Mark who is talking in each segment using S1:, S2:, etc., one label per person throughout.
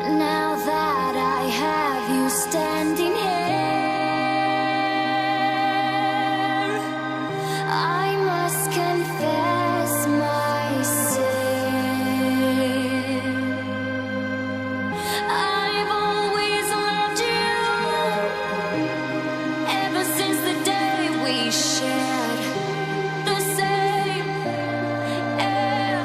S1: Now that I have you standing here, I must confess my sin. I've always loved you, ever since the day we shared the same air.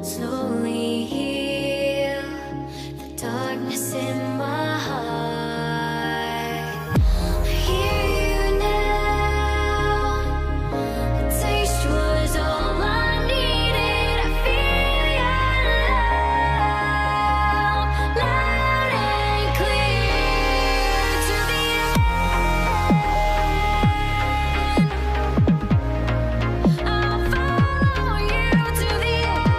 S1: slowly heal the darkness in my heart. I hear you now. A taste was all I needed. I feel your love, loud and clear to the end. I'll follow you to the end.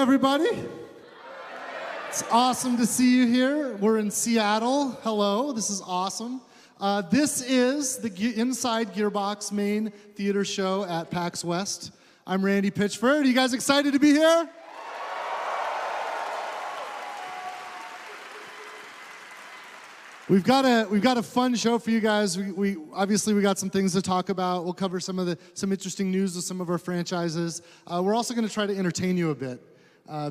S2: everybody. It's awesome to see you here. We're in Seattle. Hello, this is awesome. This is the Inside Gearbox main theater show at PAX West. I'm Randy Pitchford. Are you guys excited to be here? We've got a fun show for you guys. We obviously got some things to talk about. We'll cover some interesting news with some of our franchises. We're also going to try to entertain you a bit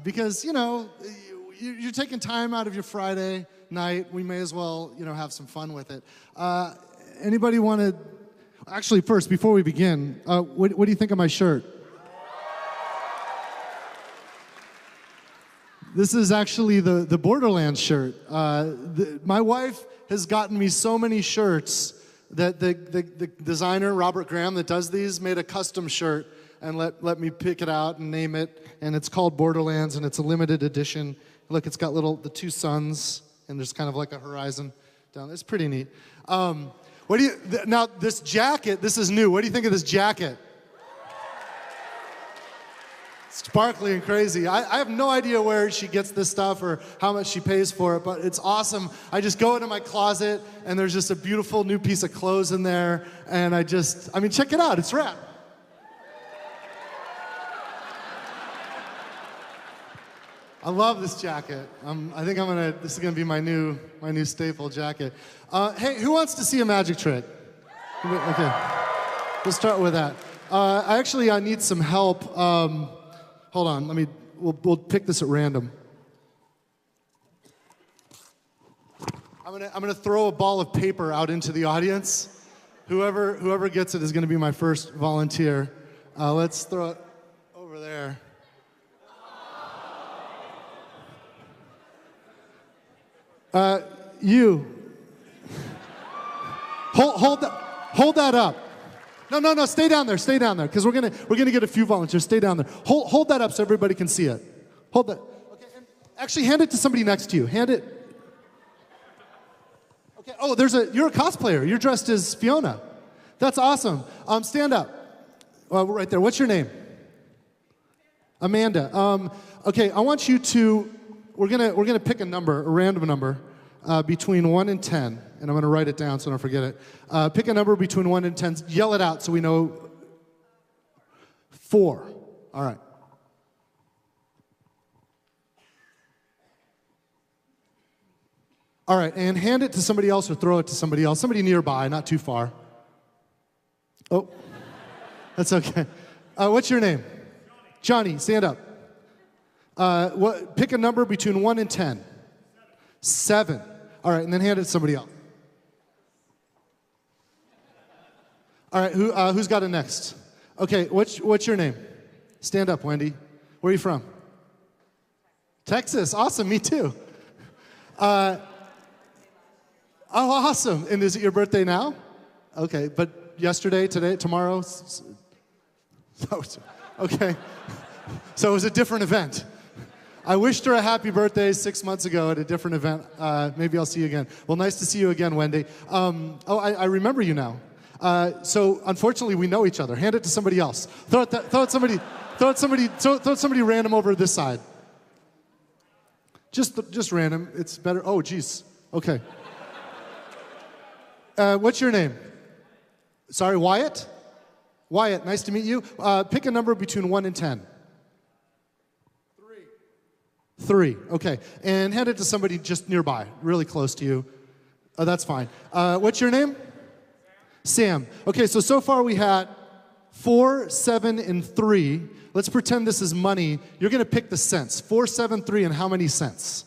S2: because you're taking time out of your Friday night. We may as well have some fun with it. Anybody want to? Actually, first before we begin, what do you think of my shirt? This is actually the Borderlands shirt. My wife has gotten me so many shirts that the designer, Robert Graham, that does these, made a custom shirt and let me pick it out and name it. And it's called Borderlands, and it's a limited edition. Look, it's got the two suns, and there's kind of like a horizon down there. It's pretty neat. Now, this jacket, this is new. What do you think of this jacket? Sparkly and crazy. I have no idea where she gets this stuff or how much she pays for it, but it's awesome. I just go into my closet, and there's just a beautiful new piece of clothes in there, and check it out. It's rad. I love this jacket. I think this is gonna be my new staple jacket. Hey, who wants to see a magic trick? Okay, we'll start with that. I need some help. Hold on, we'll pick this at random. I'm gonna throw a ball of paper out into the audience. Whoever gets it is gonna be my first volunteer. Let's throw it over there. You. Hold that up. No, stay down there, because we're gonna get a few volunteers. Stay down there. Hold that up so everybody can see it. Hold that. Okay, and actually hand it to somebody next to you. Hand it. Okay. Oh, you're a cosplayer. You're dressed as Fiona. That's awesome. Stand up. Right there. What's your name? Amanda. Okay, I want you to. We're gonna pick a random number, between 1 and 10. And I'm going to write it down so I don't forget it. Pick a number between 1 and 10. Yell it out so we know. 4. All right. All right, and hand it to somebody else or throw it to somebody else. Somebody nearby, not too far. Oh, that's okay. What's your name? Johnny, stand up. Pick a number between 1 and 10. 7. All right, and then hand it to somebody else. All right, who's got it next? Okay, what's your name? Stand up, Wendy. Where are you from? Texas. Awesome, me too. Oh, awesome. And is it your birthday now? Okay, but yesterday, today, tomorrow? Okay. So it was a different event. I wished her a happy birthday 6 months ago at a different event. Maybe I'll see you again. Well, nice to see you again, Wendy. I remember you now. So unfortunately, we know each other. Hand it to somebody else. Throw it somebody random over this side. Just random. It's better. Oh, geez. Okay. What's your name? Sorry, Wyatt? Wyatt, nice to meet you. Pick a number between 1 and 10. 3. Okay. And hand it to somebody just nearby, really close to you. Oh, that's fine. What's your name? Sam. Okay, so far we had 4, 7, and 3. Let's pretend this is money. You're going to pick the cents. 4, 7, 3, and how many cents?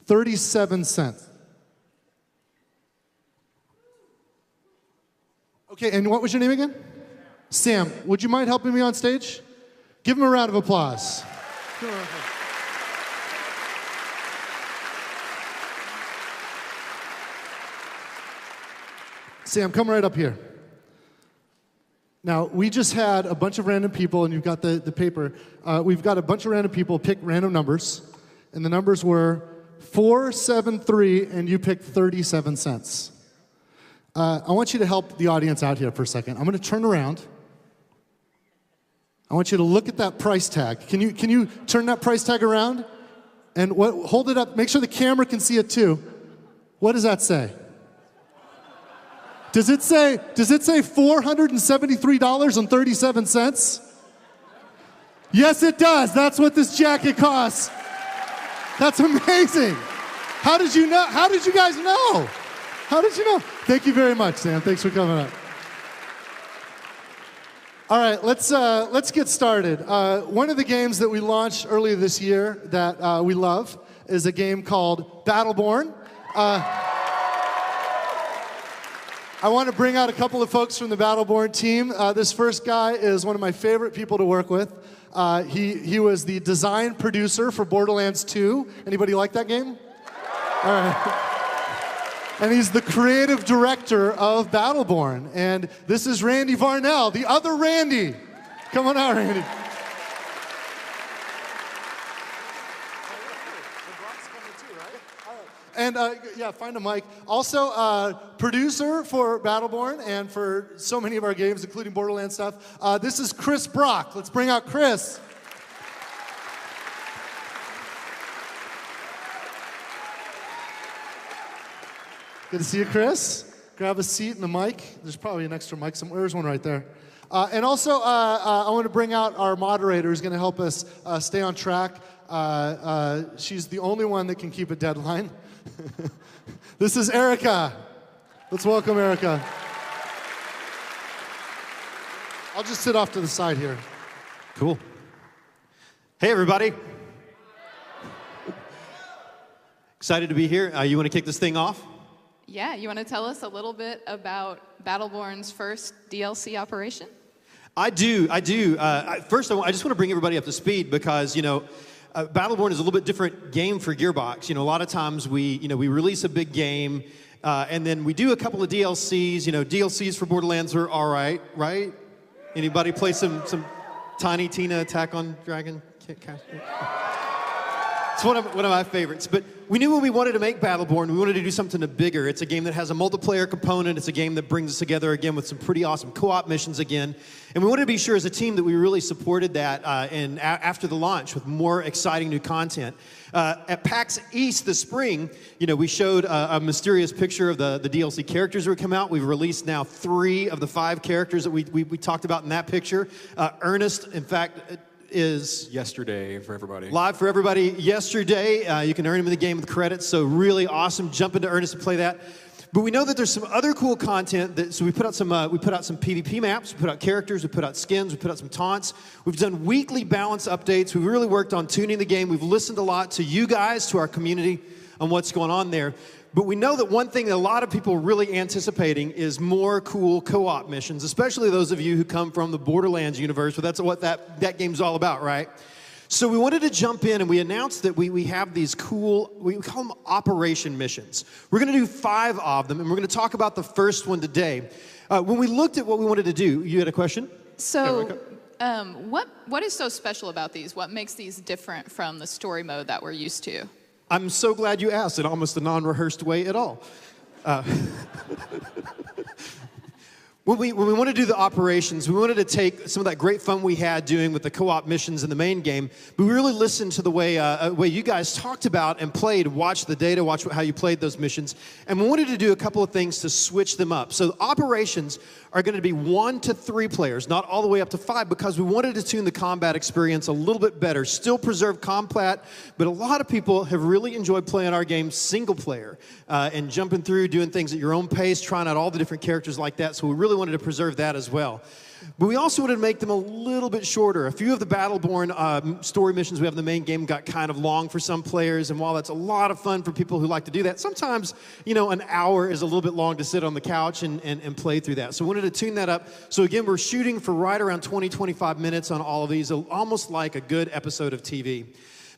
S2: 37 cents. Okay, and what was your name again? Sam, would you mind helping me on stage? Give him a round of applause. Sam, come right up here. Now, we just had a bunch of random people, and you've got the paper. We've got a bunch of random people pick random numbers, and the numbers were 4, 7, 3, and you picked 37 cents. I want you to help the audience out here for a second. I'm going to turn around. I want you to look at that price tag. Can you turn that price tag around? And hold it up. Make sure the camera can see it too. What does that say? Does it say $473.37? Yes, it does. That's what this jacket costs. That's amazing. How did you know? How did you guys know? How did you know? Thank you very much, Sam. Thanks for coming up. All right, let's get started. One of the games that we launched earlier this year that we love is a game called Battleborn. I want to bring out a couple of folks from the Battleborn team. This first guy is one of my favorite people to work with. He was the design producer for Borderlands 2. Anybody like that game? All right. And he's the creative director of Battleborn. And this is Randy Varnell, the other Randy. Come on out, Randy. And yeah, find a mic. Also, producer for Battleborn and for so many of our games, including Borderlands stuff. This is Chris Brock. Let's bring out Chris. Good to see you, Chris. Grab a seat and a mic. There's probably an extra mic somewhere. There's one right there. And also, I want to bring out our moderator who's going to help us stay on track. She's the only one that can keep a deadline. This is Erica. Let's welcome Erica. I'll just sit off to the side here.
S3: Cool. Hey, everybody. Excited to be here. You want to kick this thing off?
S4: Yeah, you want to tell us a little bit about Battleborn's first DLC operation?
S3: I do. First, I just want to bring everybody up to speed because, Battleborn is a little bit different game for Gearbox. A lot of times we release a big game, and then we do a couple of DLCs. DLCs for Borderlands are all right, right? Anybody play some Tiny Tina Attack on Dragon? It's one of my favorites. But we knew when we wanted to make Battleborn, we wanted to do something bigger. It's a game that has a multiplayer component. It's a game that brings us together again with some pretty awesome co-op missions again. And we wanted to be sure as a team that we really supported that after the launch with more exciting new content. At PAX East this spring, we showed a mysterious picture of the DLC characters that would come out. We've released now 3 of the 5 characters that we talked about in that picture. Ernest, in fact, is
S5: yesterday for everybody.
S3: Live for everybody yesterday. You can earn him in the game with credits, so really awesome. Jump into Ernest to play that. But we know that there's some other cool content. So we put out some PvP maps, we put out characters, we put out skins, we put out some taunts. We've done weekly balance updates. We've really worked on tuning the game. We've listened a lot to you guys, to our community, on what's going on there. But we know that one thing that a lot of people are really anticipating is more cool co-op missions, especially those of you who come from the Borderlands universe, but that's what that game's all about, right? So we wanted to jump in, and we announced that we have these cool, we call them operation missions. We're going to do 5 of them, and we're going to talk about the first one today. When we looked at what we wanted to do, you had a question?
S4: So, what is so special about these? What makes these different from the story mode that we're used to?
S3: I'm so glad you asked in almost a non-rehearsed way at all. When we want to do the operations, we wanted to take some of that great fun we had doing with the co-op missions in the main game, but we really listened to the way you guys talked about and played, watched the data, watched how you played those missions, and we wanted to do a couple of things to switch them up. So operations are going to be 1 to 3 players, not all the way up to 5, because we wanted to tune the combat experience a little bit better, still preserve combat, but a lot of people have really enjoyed playing our game single player and jumping through, doing things at your own pace, trying out all the different characters like that, so we really wanted to preserve that as well. But we also wanted to make them a little bit shorter. A few of the Battleborn story missions we have in the main game got kind of long for some players, and while that's a lot of fun for people who like to do that, sometimes, an hour is a little bit long to sit on the couch and play through that. So we wanted to tune that up. So again, we're shooting for right around 20-25 minutes on all of these, almost like a good episode of TV.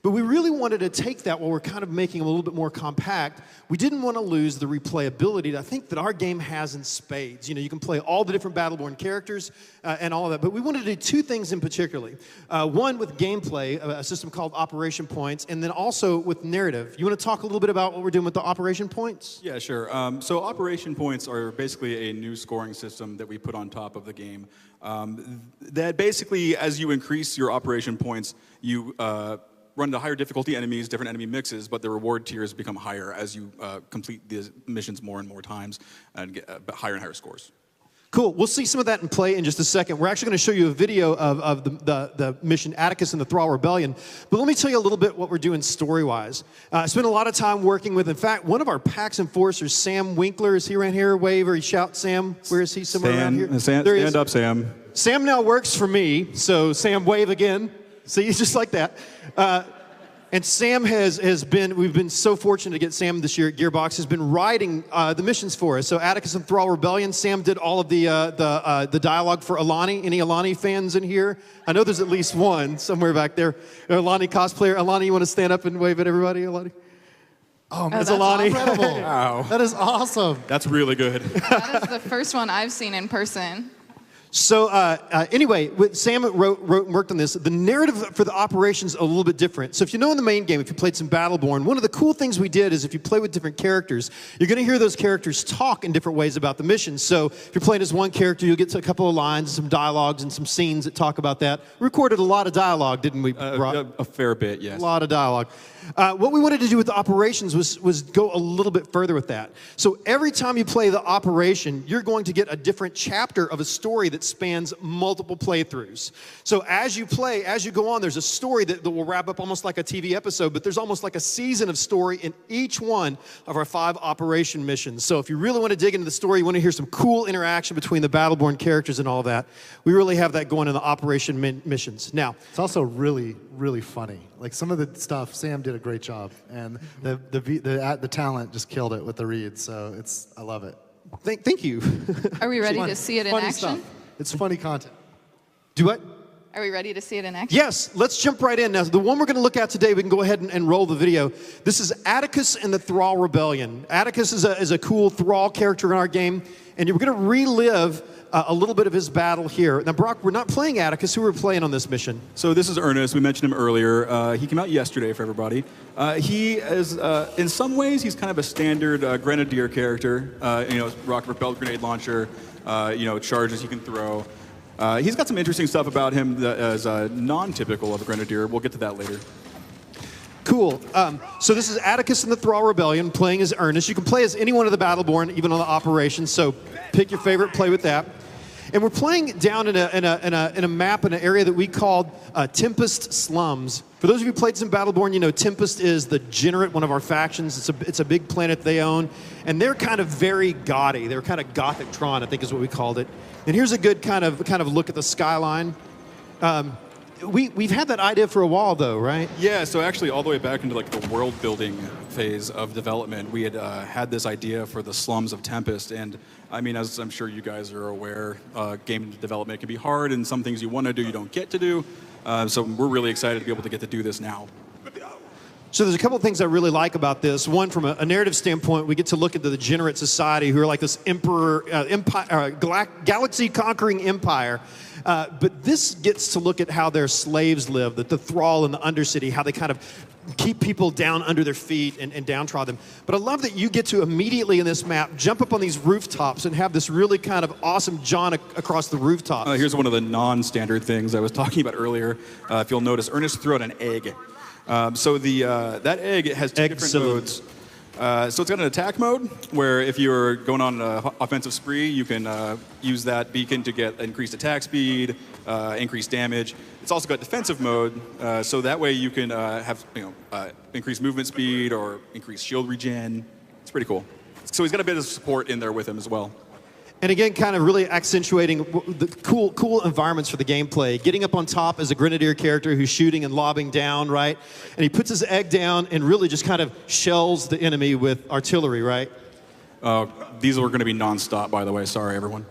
S3: But we really wanted to take that while we're kind of making it a little bit more compact. We didn't want to lose the replayability that I think that our game has in spades. You know, you can play all the different Battleborn characters and all of that. But we wanted to do two things in particular. One with gameplay, a system called Operation Points, and then also with narrative. You want to talk a little bit about what we're doing with the Operation Points?
S5: Yeah, sure. So Operation Points are basically a new scoring system that we put on top of the game. That basically, as you increase your Operation Points, you run to higher difficulty enemies, different enemy mixes, but the reward tiers become higher as you complete the missions more and more times and get higher and higher scores.
S3: Cool. We'll see some of that in play in just a second. We're actually going to show you a video of the mission Atticus and the Thrall Rebellion. But let me tell you a little bit what we're doing story-wise. I spent a lot of time working with, in fact, one of our PAX enforcers, Sam Winkler. Is he around here? Wave or he shout, Sam. Where is he? Somewhere around here? There he is.
S5: Stand up, Sam.
S3: Sam now works for me, so Sam, wave again. See, just like that. And Sam has been, we've been so fortunate to get Sam this year at Gearbox, has been writing the missions for us. So Atticus and Thrall Rebellion, Sam did all of the dialogue for Alani. Any Alani fans in here? I know there's at least one somewhere back there. Alani cosplayer. Alani, you want to stand up and wave at everybody, Alani?
S2: Oh, man,
S3: That's
S2: that's
S3: Alani.
S2: incredible.
S5: Wow.
S2: That is awesome.
S5: That's really good.
S4: That is the first one I've seen in person.
S3: So anyway, Sam wrote and worked on this. The narrative for the operation's a little bit different. So if you know in the main game, if you played some Battleborn, one of the cool things we did is if you play with different characters, you're going to hear those characters talk in different ways about the mission. So if you're playing as one character, you'll get to a couple of lines, some dialogues, and some scenes that talk about that. We recorded a lot of dialogue, didn't we, Brock?
S5: A fair bit, yes.
S3: A lot of dialogue. What we wanted to do with the operations was go a little bit further with that. So every time you play the operation, you're going to get a different chapter of a story that spans multiple playthroughs. So as you play, as you go on, there's a story that will wrap up almost like a TV episode, but there's almost like a season of story in each one of our 5 operation missions. So if you really want to dig into the story, you want to hear some cool interaction between the Battleborn characters and all that, we really have that going in the operation missions. Now,
S2: It's also really, really funny. Like some of the stuff, Sam did a great job, and the talent just killed it with the reads. So I love it.
S3: thank you.
S4: Are we ready
S2: Funny-
S4: to see it in
S2: funny
S4: action?
S2: Stuff. It's funny content.
S3: Do what?
S4: Are we ready to see it in action?
S3: Yes, let's jump right in. Now, the one we're going to look at today, we can go ahead and roll the video. This is Atticus and the Thrall Rebellion. Atticus is a cool Thrall character in our game, and you're going to relive a little bit of his battle here. Now, Brock, we're not playing Atticus. Who are we playing on this mission?
S5: So this is Ernest. We mentioned him earlier. He came out yesterday for everybody. He is, in some ways, he's kind of a standard grenadier character. Rocket propelled grenade launcher. Charges you can throw. He's got some interesting stuff about him that is non-typical of a grenadier. We'll get to that later.
S3: Cool. So this is Atticus and the Thrall Rebellion, playing as Ernest. You can play as any one of the Battleborn, even on the operations. So pick your favorite, play with that. And we're playing down in a map in an area that we called Tempest Slums. For those of you who played some Battleborn, you know Tempest is the Generate, one of our factions. It's a big planet they own, and they're kind of very gaudy. They're kind of Gothic Tron, I think is what we called it. And here's a good kind of look at the skyline. We've had that idea for a while, though, right?
S5: Yeah, so actually all the way back into like the world building phase of development, we had this idea for the slums of Tempest. And I mean, as I'm sure you guys are aware, game development can be hard, and some things you want to do, you don't get to do. So we're really excited to be able to get to do this now.
S3: So there's a couple of things I really like about this. One, from a narrative standpoint, we get to look at the Degenerate Society, who are like this galaxy-conquering empire. But this gets to look at how their slaves live, the thrall in the Undercity, how they kind of keep people down under their feet and downtrodden them. But I love that you get to immediately in this map jump up on these rooftops and have this really kind of awesome jaunt across the rooftops.
S5: Here's one of the non-standard things I was talking about earlier. If you'll notice, Ernest threw out an egg. So that egg has two different modes. So it's got an attack mode, where if you're going on an offensive spree, you can use that beacon to get increased attack speed, increased damage. It's also got defensive mode, so that way you can have increased movement speed or increased shield regen. It's pretty cool. So he's got a bit of support in there with him as well.
S3: And again, kind of really accentuating the cool environments for the gameplay. Getting up on top as a grenadier character who's shooting and lobbing down, right? And he puts his egg down and really just kind of shells the enemy with artillery, right?
S5: These are going to be non-stop, by the way. Sorry, everyone.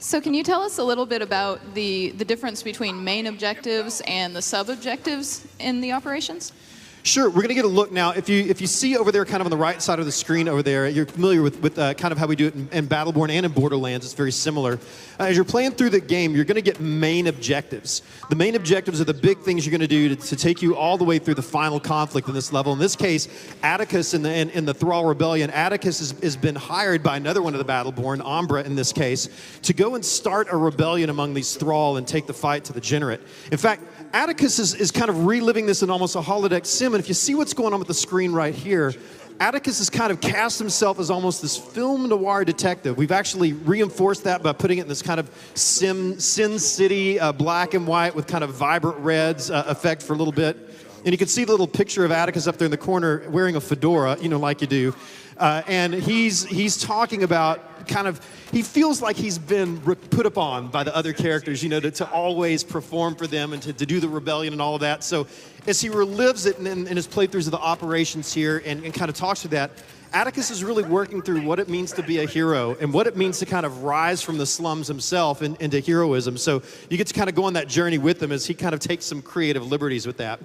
S4: So can you tell us a little bit about the difference between main objectives and the sub-objectives in the operations?
S3: Sure, we're going to get a look now. If you see over there, kind of on the right side of the screen over there, you're familiar with kind of how we do it in Battleborn and in Borderlands. It's very similar. As you're playing through the game, you're going to get main objectives. The main objectives are the big things you're going to do to take you all the way through the final conflict in this level. In this case, Atticus in the Thrall Rebellion, Atticus has been hired by another one of the Battleborn, Umbra in this case, to go and start a rebellion among these Thrall and take the fight to the Generate. In fact, Atticus is kind of reliving this in almost a holodeck sim, and if you see what's going on with the screen right here, Atticus has kind of cast himself as almost this film noir detective. We've actually reinforced that by putting it in this kind of Sin City black and white with kind of vibrant reds effect for a little bit. And you can see the little picture of Atticus up there in the corner wearing a fedora, you know, like you do. And he's talking about kind of, he feels like he's been put upon by the other characters, you know, to always perform for them and to do the rebellion and all of that. So as he relives it in his playthroughs of the operations here and kind of talks to that, Atticus is really working through what it means to be a hero and what it means to kind of rise from the slums himself into heroism. So you get to kind of go on that journey with him as he kind of takes some creative liberties with that.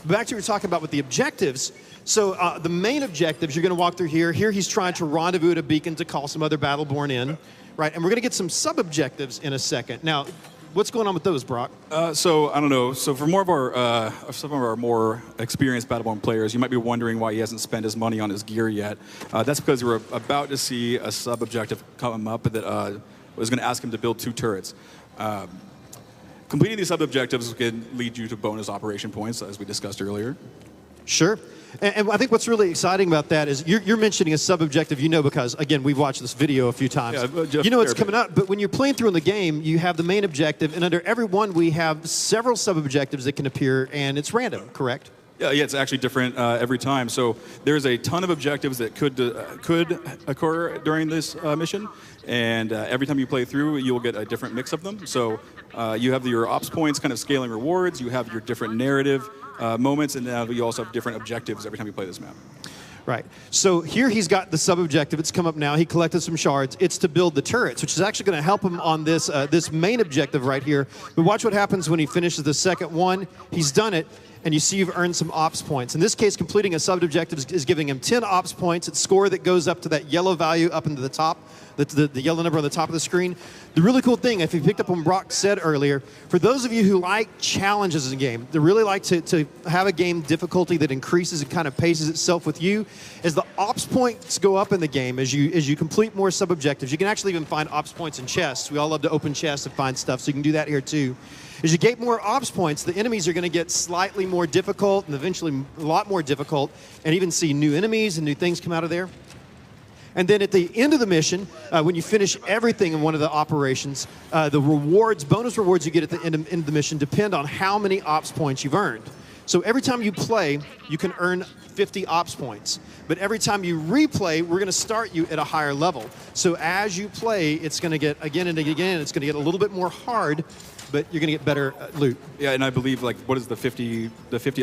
S3: Back to what we were talking about with the objectives. So the main objectives, you're going to walk through here. Here he's trying to rendezvous at a beacon to call some other Battleborn in, right? And we're going to get some sub-objectives in a second. Now, what's going on with those, Brock?
S5: So I don't know. So for more of our some of our more experienced Battleborn players, you might be wondering why he hasn't spent his money on his gear yet. That's because we're about to see a sub-objective come up that was going to ask him to build 2 turrets. Completing these sub-objectives can lead you to bonus operation points, as we discussed earlier.
S3: Sure. And I think what's really exciting about that is you're mentioning a sub-objective, you know, because, again, we've watched this video a few times.
S5: Yeah,
S3: you know it's coming up, but when you're playing through in the game, you have the main objective, and under every one, we have several sub-objectives that can appear, and it's random, correct?
S5: Yeah, it's actually different every time. So there's a ton of objectives that could occur during this mission, and every time you play through, you'll get a different mix of them. So you have your ops points kind of scaling rewards, you have your different narrative moments, and now you also have different objectives every time you play this map.
S3: Right. So here he's got the sub-objective. It's come up now. He collected some shards. It's to build the turrets, which is actually going to help him on this this main objective right here. But watch what happens when he finishes the second one. He's done it, and you see you've earned some ops points. In this case, completing a sub-objective is giving him 10 ops points. It's score that goes up to that yellow value up into the top, the yellow number on the top of the screen. The really cool thing, if you picked up what Brock said earlier, for those of you who like challenges in a game, that really like to have a game difficulty that increases and kind of paces itself with you, as the ops points go up in the game, as you complete more sub-objectives, you can actually even find ops points in chests. We all love to open chests and find stuff, so you can do that here too. As you get more ops points, the enemies are going to get slightly more difficult and eventually a lot more difficult, and even see new enemies and new things come out of there. And then at the end of the mission, when you finish everything in one of the operations, the rewards, bonus rewards you get at the end of the mission depend on how many ops points you've earned. So every time you play, you can earn 50 ops points. But every time you replay, we're going to start you at a higher level. So as you play, it's going to get, again and again, it's going to get a little bit more hard, but you're going to get better loot.
S5: Yeah, and I believe, like, what is the 50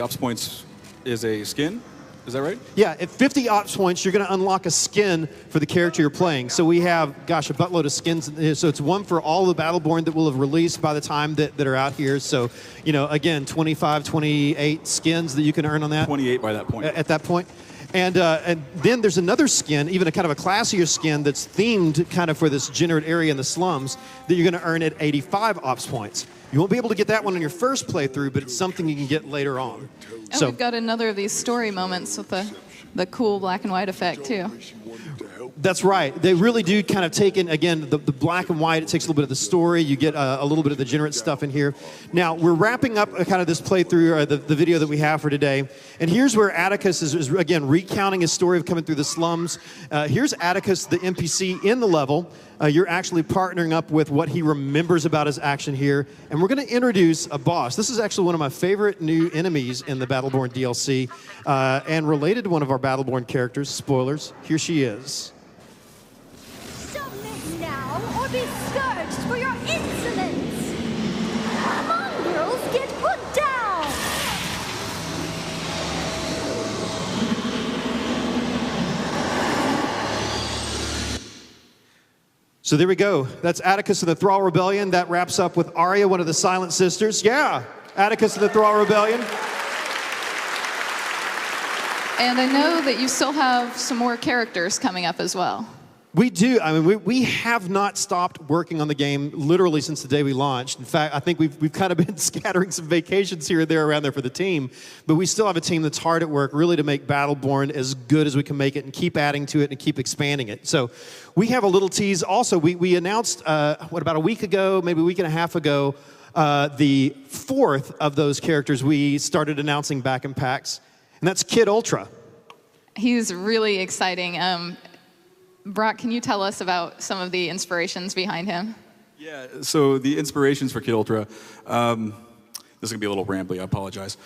S5: ops points is a skin? Is that right? Yeah,
S3: at 50 ops points, you're going to unlock a skin for the character you're playing. So we have, gosh, a buttload of skins. So it's one for all the Battleborn that will have released by the time that are out here. So, you know, again, 25, 28 skins that you can earn on that.
S5: 28 by that point.
S3: At that point. And then there's another skin, even a kind of a classier skin that's themed kind of for this Generate area in the slums that you're going to earn at 85 ops points. You won't be able to get that one on your first playthrough, but it's something you can get later on.
S4: And we've got another of these story moments with the cool black and white effect, too.
S3: That's right. They really do kind of take in, again, the black and white. It takes a little bit of the story. You get a little bit of the Generate stuff in here. Now, we're wrapping up kind of this playthrough, the video that we have for today. And here's where Atticus is, again, recounting his story of coming through the slums. Here's Atticus, the NPC in the level. You're actually partnering up with what he remembers about his action here. And we're going to introduce a boss. This is actually one of my favorite new enemies in the Battleborn DLC. And related to one of our Battleborn characters, spoilers, here she is.
S1: Submit now or be scourged for your insolence! Mongrels get put down!
S3: So there we go. That's Atticus and the Thrall Rebellion. That wraps up with Arya, one of the Silent Sisters. Yeah, Atticus and the Thrall Rebellion.
S4: And I know that you still have some more characters coming up as well.
S3: We do. I mean, we have not stopped working on the game literally since the day we launched. In fact, I think we've kind of been scattering some vacations here and there around there for the team. But we still have a team that's hard at work really to make Battleborn as good as we can make it and keep adding to it and keep expanding it. So we have a little tease. Also, we announced, about a week ago, maybe a week and a half ago, the fourth of those characters we started announcing back in PAX. And that's Kid Ultra.
S4: He's really exciting. Brock, can you tell us about some of the inspirations behind him?
S5: Yeah, so the inspirations for Kid Ultra, this is going to be a little rambly, I apologize.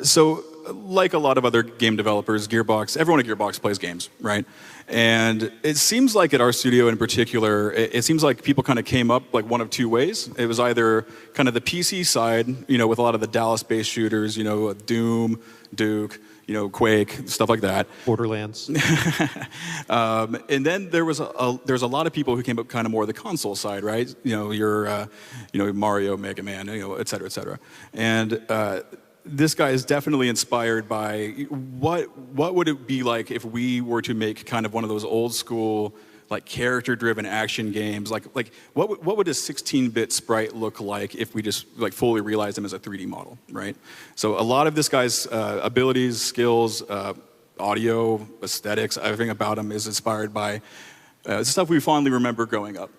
S5: So like a lot of other game developers, Gearbox, everyone at Gearbox plays games, right? And it seems like at our studio in particular, it seems like people kind of came up like one of two ways. It was either kind of the PC side, with a lot of the Dallas-based shooters, Doom, Duke, Quake, stuff like that.
S3: Borderlands.
S5: And then there's a lot of people who came up kind of more the console side, right? Your Mario, Mega Man, et cetera, et cetera. And this guy is definitely inspired by what would it be like if we were to make kind of one of those old school like character-driven action games, like what would a 16-bit sprite look like if we just like fully realized him as a 3D model, right? So a lot of this guy's abilities, skills, audio, aesthetics, everything about him is inspired by stuff we fondly remember growing up.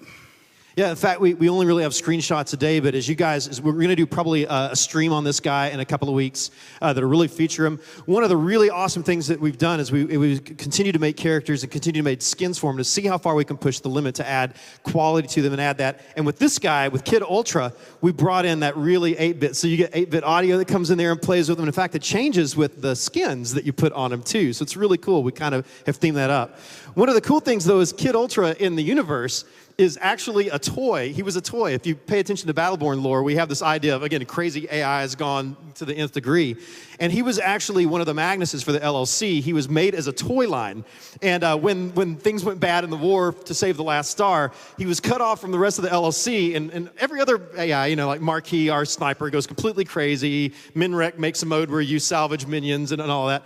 S3: Yeah, in fact, we only really have screenshots a day, but as you guys, we're going to do probably a stream on this guy in a couple of weeks that'll really feature him. One of the really awesome things that we've done is we continue to make characters and continue to make skins for them to see how far we can push the limit to add quality to them and add that. And with this guy, with Kid Ultra, we brought in that really 8-bit. So you get 8-bit audio that comes in there and plays with them. In fact, it changes with the skins that you put on him too. So it's really cool. We kind of have themed that up. One of the cool things though is Kid Ultra in the universe is actually a toy. He was a toy. If you pay attention to Battleborn lore, we have this idea of, again, crazy AI has gone to the nth degree. And he was actually one of the Magnuses for the LLC. He was made as a toy line. And when things went bad in the war to save the last star, he was cut off from the rest of the LLC. And every other AI, like Marquis, our sniper, goes completely crazy. Minrek makes a mode where you salvage minions and all that.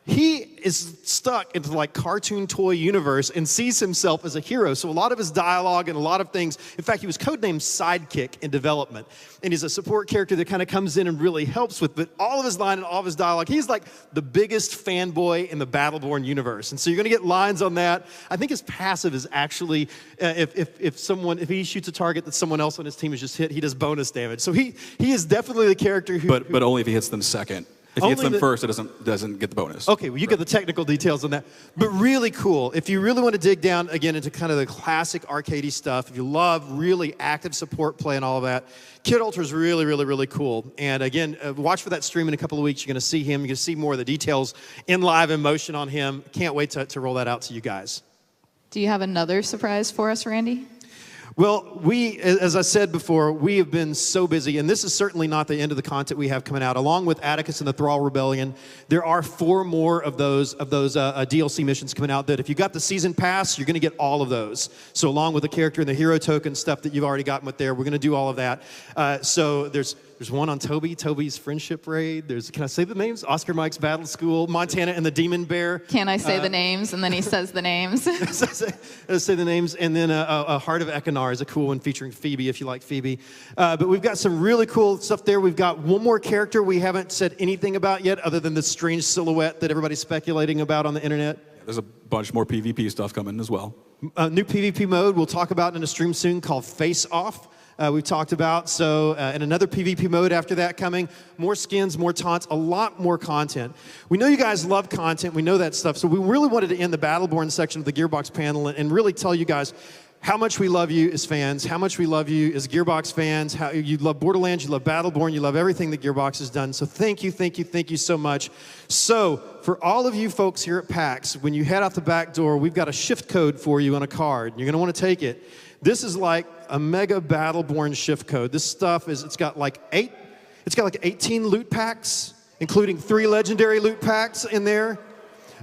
S3: He is stuck into like cartoon toy universe and sees himself as a hero. So a lot of his dialogue and a lot of things, in fact, he was codenamed Sidekick in development. And he's a support character that kind of comes in and really helps with, but all of his line and all of his dialogue, he's like the biggest fanboy in the Battleborn universe. And so you're going to get lines on that. I think his passive is actually, if he shoots a target that someone else on his team has just hit, he does bonus damage. So he is definitely the character who...
S5: But only if he hits them second. If he hits them first, it doesn't get the bonus.
S3: Okay, well, you get the technical details on that. But really cool. If you really want to dig down, again, into kind of the classic arcadey stuff, if you love really active support play and all of that, Kid Ultra is really, really, really cool. And again, watch for that stream in a couple of weeks. You're going to see him. You're going to see more of the details in live in motion on him. Can't wait to roll that out to you guys.
S4: Do you have another surprise for us, Randy?
S3: Well, as I said before, we have been so busy, and this is certainly not the end of the content we have coming out. Along with Atticus and the Thrall Rebellion, there are 4 more of those DLC missions coming out that if you got the season pass, you're going to get all of those. So along with the character and the hero token stuff that you've already gotten with there, we're going to do all of that. So there's one on Toby's Friendship Raid. Can I say the names? Oscar Mike's Battle School, Montana and the Demon Bear.
S4: Can I say the names? And then he says the names.
S3: say the names. And then a Heart of Ekinar is a cool one featuring Phoebe, if you like Phoebe. But we've got some really cool stuff there. We've got one more character we haven't said anything about yet, other than the strange silhouette that everybody's speculating about on the internet.
S5: There's a bunch more PvP stuff coming as well.
S3: New PvP mode we'll talk about in a stream soon called Face Off. We've talked about. So, and another PvP mode after that coming. More skins, more taunts, a lot more content. We know you guys love content. We know that stuff. So we really wanted to end the Battleborn section of the Gearbox panel and really tell you guys how much we love you as fans, how much we love you as Gearbox fans, how you love Borderlands, you love Battleborn, you love everything that Gearbox has done. So thank you so much. So for all of you folks here at PAX, when you head out the back door, we've got a shift code for you on a card. You're going to want to take it. This is like a mega Battleborn shift code. This stuff it's got like 18 loot packs, including 3 legendary loot packs in there.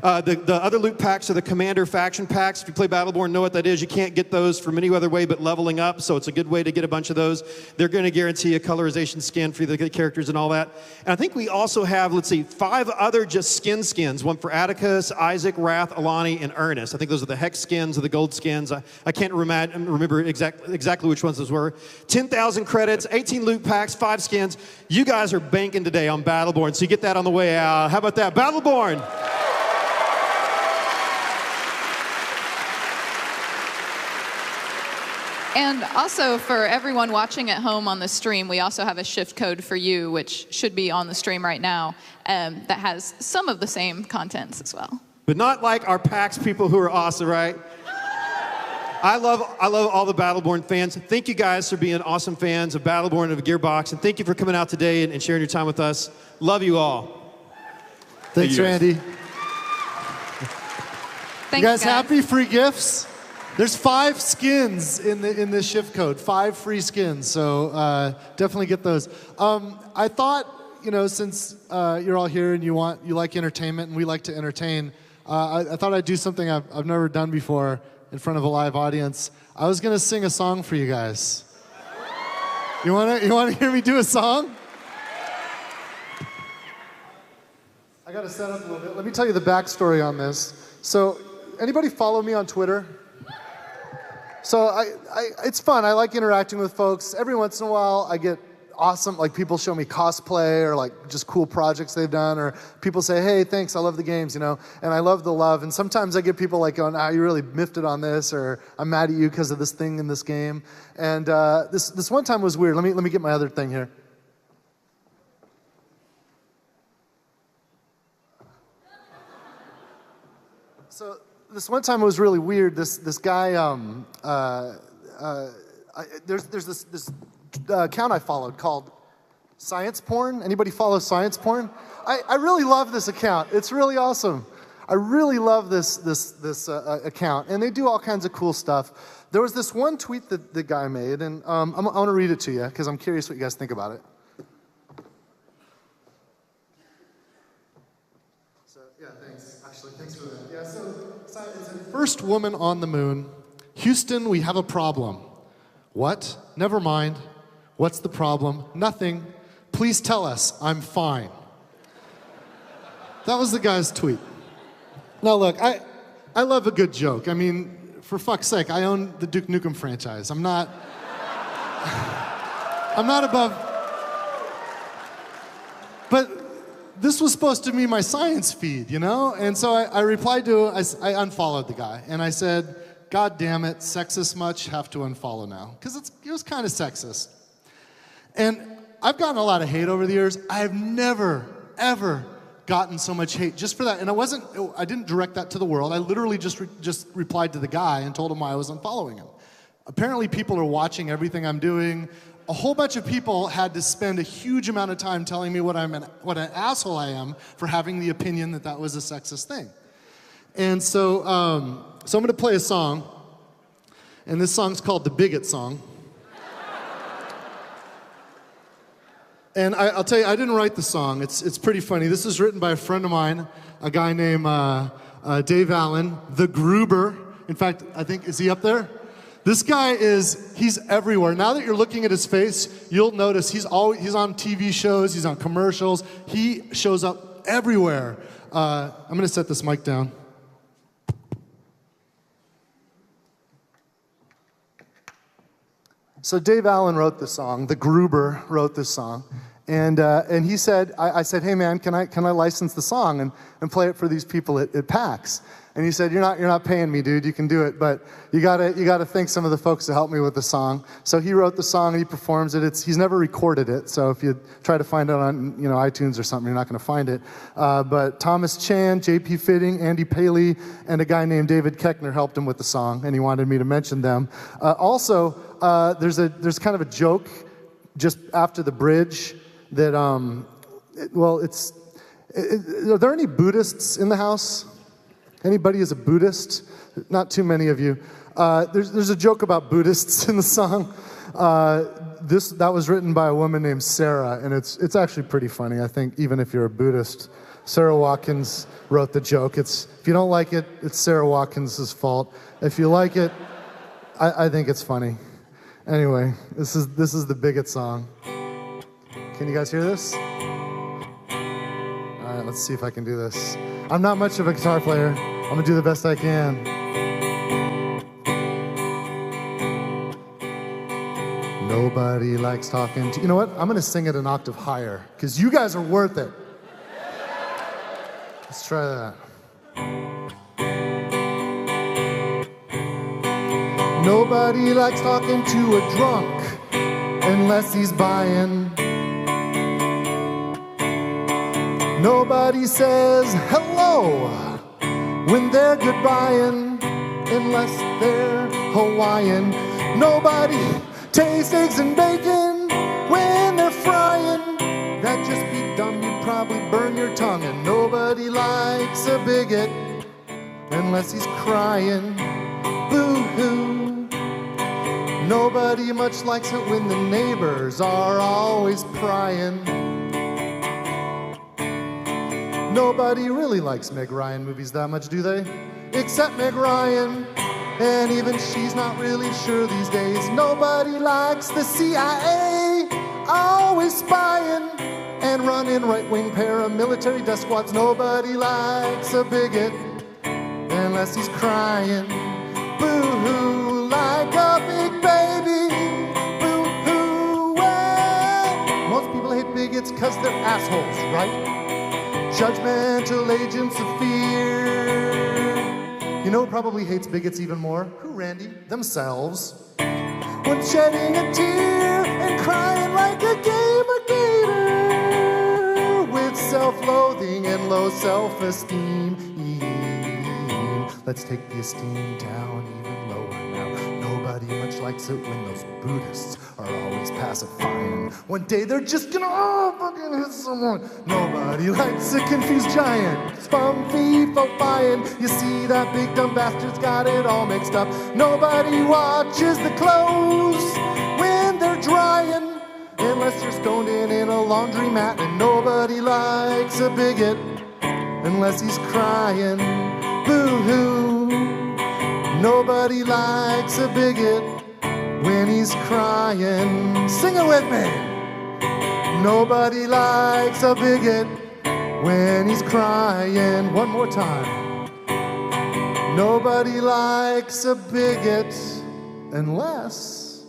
S3: The other loot packs are the Commander faction packs. If you play Battleborn, know what that is. You can't get those from any other way but leveling up, so it's a good way to get a bunch of those. They're going to guarantee a colorization skin for the characters and all that. And I think we also have, let's see, 5 other just skins. One for Atticus, Isaac, Wrath, Alani, and Ernest. I think those are the Hex skins or the Gold skins. I can't remember exactly which ones those were. 10,000 credits, 18 loot packs, 5 skins. You guys are banking today on Battleborn, so you get that on the way out. How about that? Battleborn!
S4: And also for everyone watching at home on the stream, we also have a shift code for you, which should be on the stream right now, that has some of the same contents as well.
S3: But not like our PAX people who are awesome, right? I love all the Battleborn fans. Thank you guys for being awesome fans of Battleborn and of Gearbox, and thank you for coming out today and sharing your time with us. Love you all.
S2: Thanks,
S5: you guys.
S2: Randy.
S4: Thank
S2: You guys happy? Free gifts? There's 5 skins in the shift code, 5 free skins, so definitely get those. I thought, since you're all here and you like entertainment and we like to entertain, I thought I'd do something I've never done before in front of a live audience. I was gonna sing a song for you guys. You wanna hear me do a song? I gotta set up a little bit. Let me tell you the backstory on this. So, anybody follow me on Twitter? So it's fun. I like interacting with folks. Every once in a while, I get awesome, like people show me cosplay or like just cool projects they've done, or people say, hey, thanks, I love the games, and I love the love. And sometimes I get people like going, you really miffed it on this, or I'm mad at you because of this thing in this game. And this one time was weird. Let me get my other thing here. So this one time it was really weird. This guy, there's this account I followed called Science Porn. Anybody follow Science Porn? I really love this account. It's really awesome. I really love this account, and they do all kinds of cool stuff. There was this one tweet that the guy made, and I want to read it to you because I'm curious what you guys think about it. Yeah, thanks. Actually, thanks for that. Yeah, so it's first woman on the moon. Houston, we have a problem. What? Never mind. What's the problem? Nothing. Please tell us. I'm fine. That was the guy's tweet. Now look, I love a good joke. I mean, for fuck's sake, I own the Duke Nukem franchise. I'm not above. But this was supposed to be my science feed, And so I replied to, I unfollowed the guy. And I said, God damn it, sexist much? Have to unfollow now. Because it was kind of sexist. And I've gotten a lot of hate over the years. I have never, ever gotten so much hate just for that. And I didn't direct that to the world. I literally just replied to the guy and told him why I was unfollowing him. Apparently people are watching everything I'm doing. A whole bunch of people had to spend a huge amount of time telling me what an asshole I am for having the opinion that was a sexist thing. And so I'm going to play a song, and this song's called the Bigot Song. And I'll tell you, I didn't write the song. It's pretty funny. This is written by a friend of mine, a guy named Dave Allen, the Gruber. In fact, I think, is he up there? This guy he's everywhere. Now that you're looking at his face, you'll notice he's on TV shows, he's on commercials. He shows up everywhere. I'm going to set this mic down. So Dave Allen wrote this song. The Gruber wrote this song. And he said, I said, hey man, can I license the song and play it for these people at PAX? And he said, you're not paying me, dude. You can do it, but you gotta thank some of the folks to help me with the song. So he wrote the song and he performs it. He's never recorded it, so if you try to find it on iTunes or something, you're not gonna find it. But Thomas Chan, J.P. Fitting, Andy Paley, and a guy named David Keckner helped him with the song, and he wanted me to mention them. Also, there's kind of a joke just after the bridge that are there any Buddhists in the house? Anybody is a Buddhist? Not too many of you. There's a joke about Buddhists in the song. That was written by a woman named Sarah, and it's actually pretty funny. I think even if you're a Buddhist, Sarah Watkins wrote the joke. If you don't like it, it's Sarah Watkins' fault. If you like it, I think it's funny. Anyway, this is the Bigot song. Can you guys hear this? All right, let's see if I can do this. I'm not much of a guitar player. I'm gonna do the best I can. Nobody likes talking to... You know what? I'm gonna sing it an octave higher, because you guys are worth it. Let's try that. Nobody likes talking to a drunk unless he's buying. Nobody says hello when they're goodbying unless they're Hawaiian. Nobody tastes eggs and bacon when they're frying. That'd just be dumb, you'd probably burn your tongue. And nobody likes a bigot unless he's crying. Boo-hoo. Nobody much likes it when the neighbors are always prying. Nobody really likes Meg Ryan movies that much, do they? Except Meg Ryan. And even she's not really sure these days. Nobody likes the CIA, always spying and running right-wing paramilitary death squads. Nobody likes a bigot unless he's crying. Boo-hoo, like a big baby. Boo-hoo, well. Most people hate bigots because they're assholes, right? Judgmental agents of fear. You know who probably hates bigots even more? Who, Randy? Themselves. When shedding a tear and crying like a gamer with self-loathing and low self-esteem. Let's take the esteem down even lower now. Nobody much likes it when those Buddhists are always pacifying. One day they're just gonna fucking hit someone. Nobody likes a confused giant. Spunky buying. You see that big dumb bastard's got it all mixed up. Nobody watches the clothes when they're drying unless you're stoned in a laundromat. And nobody likes a bigot unless he's crying. Boo-hoo. Nobody likes a bigot when he's crying. Sing it with me. Nobody likes a bigot when he's crying. One more time. Nobody likes a bigot unless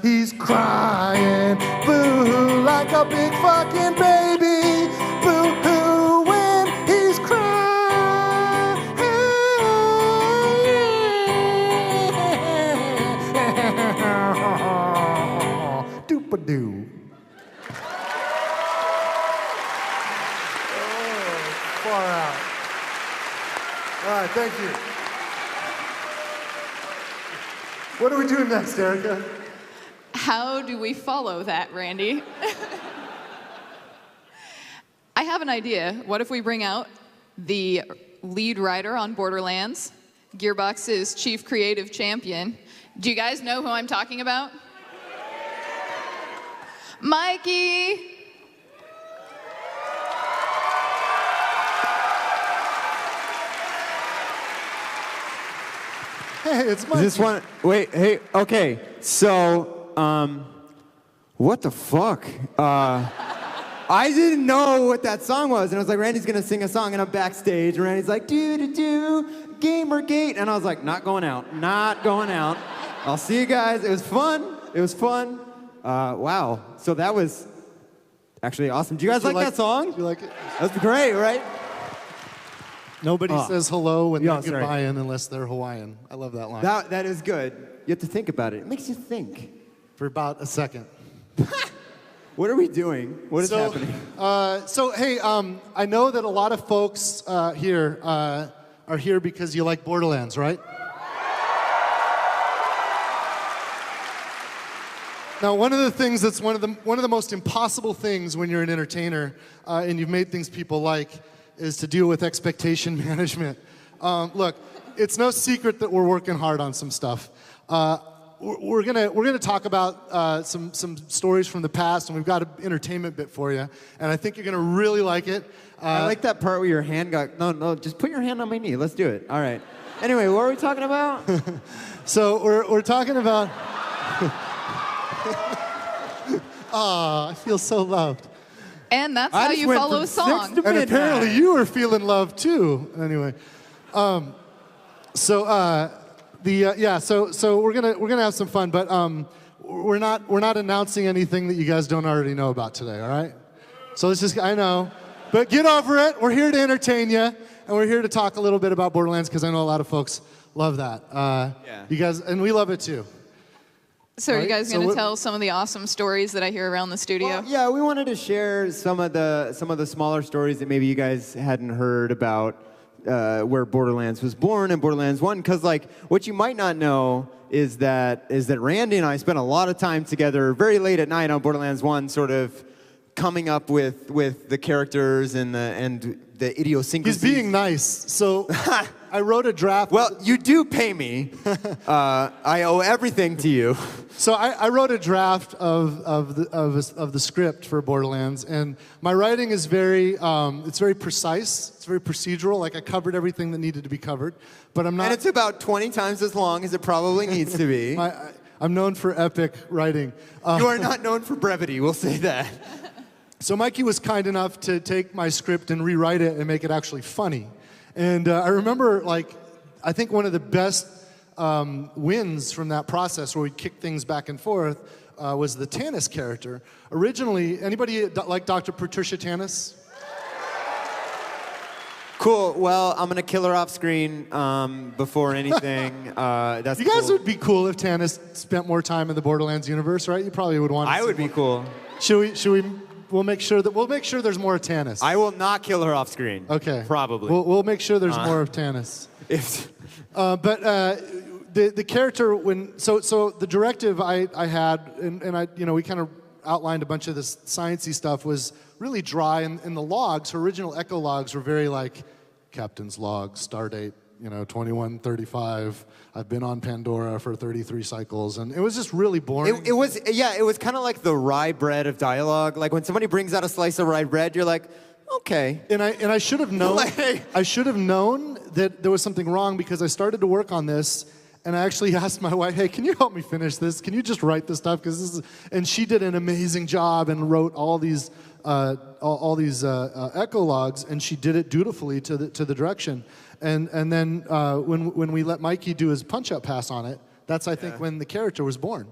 S2: he's crying. Boo-hoo, like a big fucking baby. Boo-hoo when he's crying. Doop-a-doo. Far out. All right, thank you. What are we doing next, Erica?
S4: How do we follow that, Randy? I have an idea. What if we bring out the lead writer on Borderlands, Gearbox's chief creative champion? Do you guys know who I'm talking about? Mikey!
S2: Hey, it's Mikey.
S6: Is this one? Wait, hey, okay. So, what the fuck? I didn't know what that song was, and I was like, Randy's gonna sing a song, and I'm backstage, and Randy's like, do, Gamergate, and I was like, not going out. I'll see you guys. It was fun. Wow. So that was actually awesome. Do you guys like that song?
S2: Do you like it?
S6: That's great, right?
S2: Nobody says hello when they're
S6: sorry.
S2: goodbyeing unless they're Hawaiian. I love that line.
S6: That is good. You have to think about it. It makes you think.
S2: For about a second.
S6: What are we doing? What is happening?
S2: Hey, I know that a lot of folks here are here because you like Borderlands, right? Now, one of the things that's one of the most impossible things when you're an entertainer and you've made things people like is to deal with expectation management. Look, it's no secret that we're working hard on some stuff. we're gonna talk about some stories from the past, and we've got an entertainment bit for you, and I think you're gonna really like it.
S6: I like that part where your hand got... No, just put your hand on my knee. Let's do it. All right. Anyway, what are we talking about?
S2: So we're talking about... I feel so loved.
S4: And that's
S6: I
S4: how
S6: just
S4: you
S6: went
S4: follow
S6: from
S4: a
S6: 6
S4: song.
S6: to
S2: And
S6: midnight.
S2: apparently you were feeling love too. Anyway, so we're gonna have some fun, but we're not announcing anything that you guys don't already know about today. All right. So let's just, I know, but get over it. We're here to entertain you, and we're here to talk a little bit about Borderlands because I know a lot of folks love that. You guys, and we love it too.
S4: So are you
S2: Right?
S4: guys
S2: So
S4: going to
S2: what-
S4: tell some of the awesome stories that I hear around the studio?
S6: Well, yeah, we wanted to share some of the smaller stories that maybe you guys hadn't heard about where Borderlands was born and Borderlands 1. Because like what you might not know is that Randy and I spent a lot of time together very late at night on Borderlands 1, sort of coming up with the characters and the idiosyncrasies.
S2: He's being nice. So I wrote a draft.
S6: Well, you do pay me. I owe everything to you.
S2: So I wrote a draft of the script for Borderlands, and my writing is very precise. It's very procedural. Like I covered everything that needed to be covered, but I'm not.
S6: And it's about 20 times as long as it probably needs to be.
S2: I'm known for epic writing.
S6: You are not known for brevity, we'll say that.
S2: So Mikey was kind enough to take my script and rewrite it and make it actually funny. And I remember, I think one of the best wins from that process where we kicked things back and forth was the Tannis character. Originally, anybody like Dr. Patricia Tannis?
S6: Cool, well, I'm gonna kill her off screen before anything. That's
S2: You guys
S6: cool.
S2: would be cool if Tannis spent more time in the Borderlands universe, right? You probably would want to
S6: I
S2: see
S6: would be
S2: more.
S6: cool.
S2: Should we we'll make sure there's more of Tannis.
S6: I will not kill her off screen.
S2: Okay.
S6: Probably.
S2: We'll make sure there's more of Tannis. But the character so the directive I had and I we kind of outlined a bunch of this sciencey stuff was really dry, and the logs, her original Echo logs, were very like Captain's log, stardate 2135. I've been on Pandora for 33 cycles, and it was just really boring.
S6: It was kind of like the rye bread of dialogue. Like when somebody brings out a slice of rye bread, you're like, okay.
S2: And I should have known.
S6: Like-
S2: I should have known that there was something wrong because I started to work on this, and I actually asked my wife, "Hey, can you help me finish this? Can you just write this stuff? Because this is." And she did an amazing job and wrote all these echo logs, and she did it dutifully to the direction. And then when we let Mikey do his punch-up pass on it, that's I think when the character was born.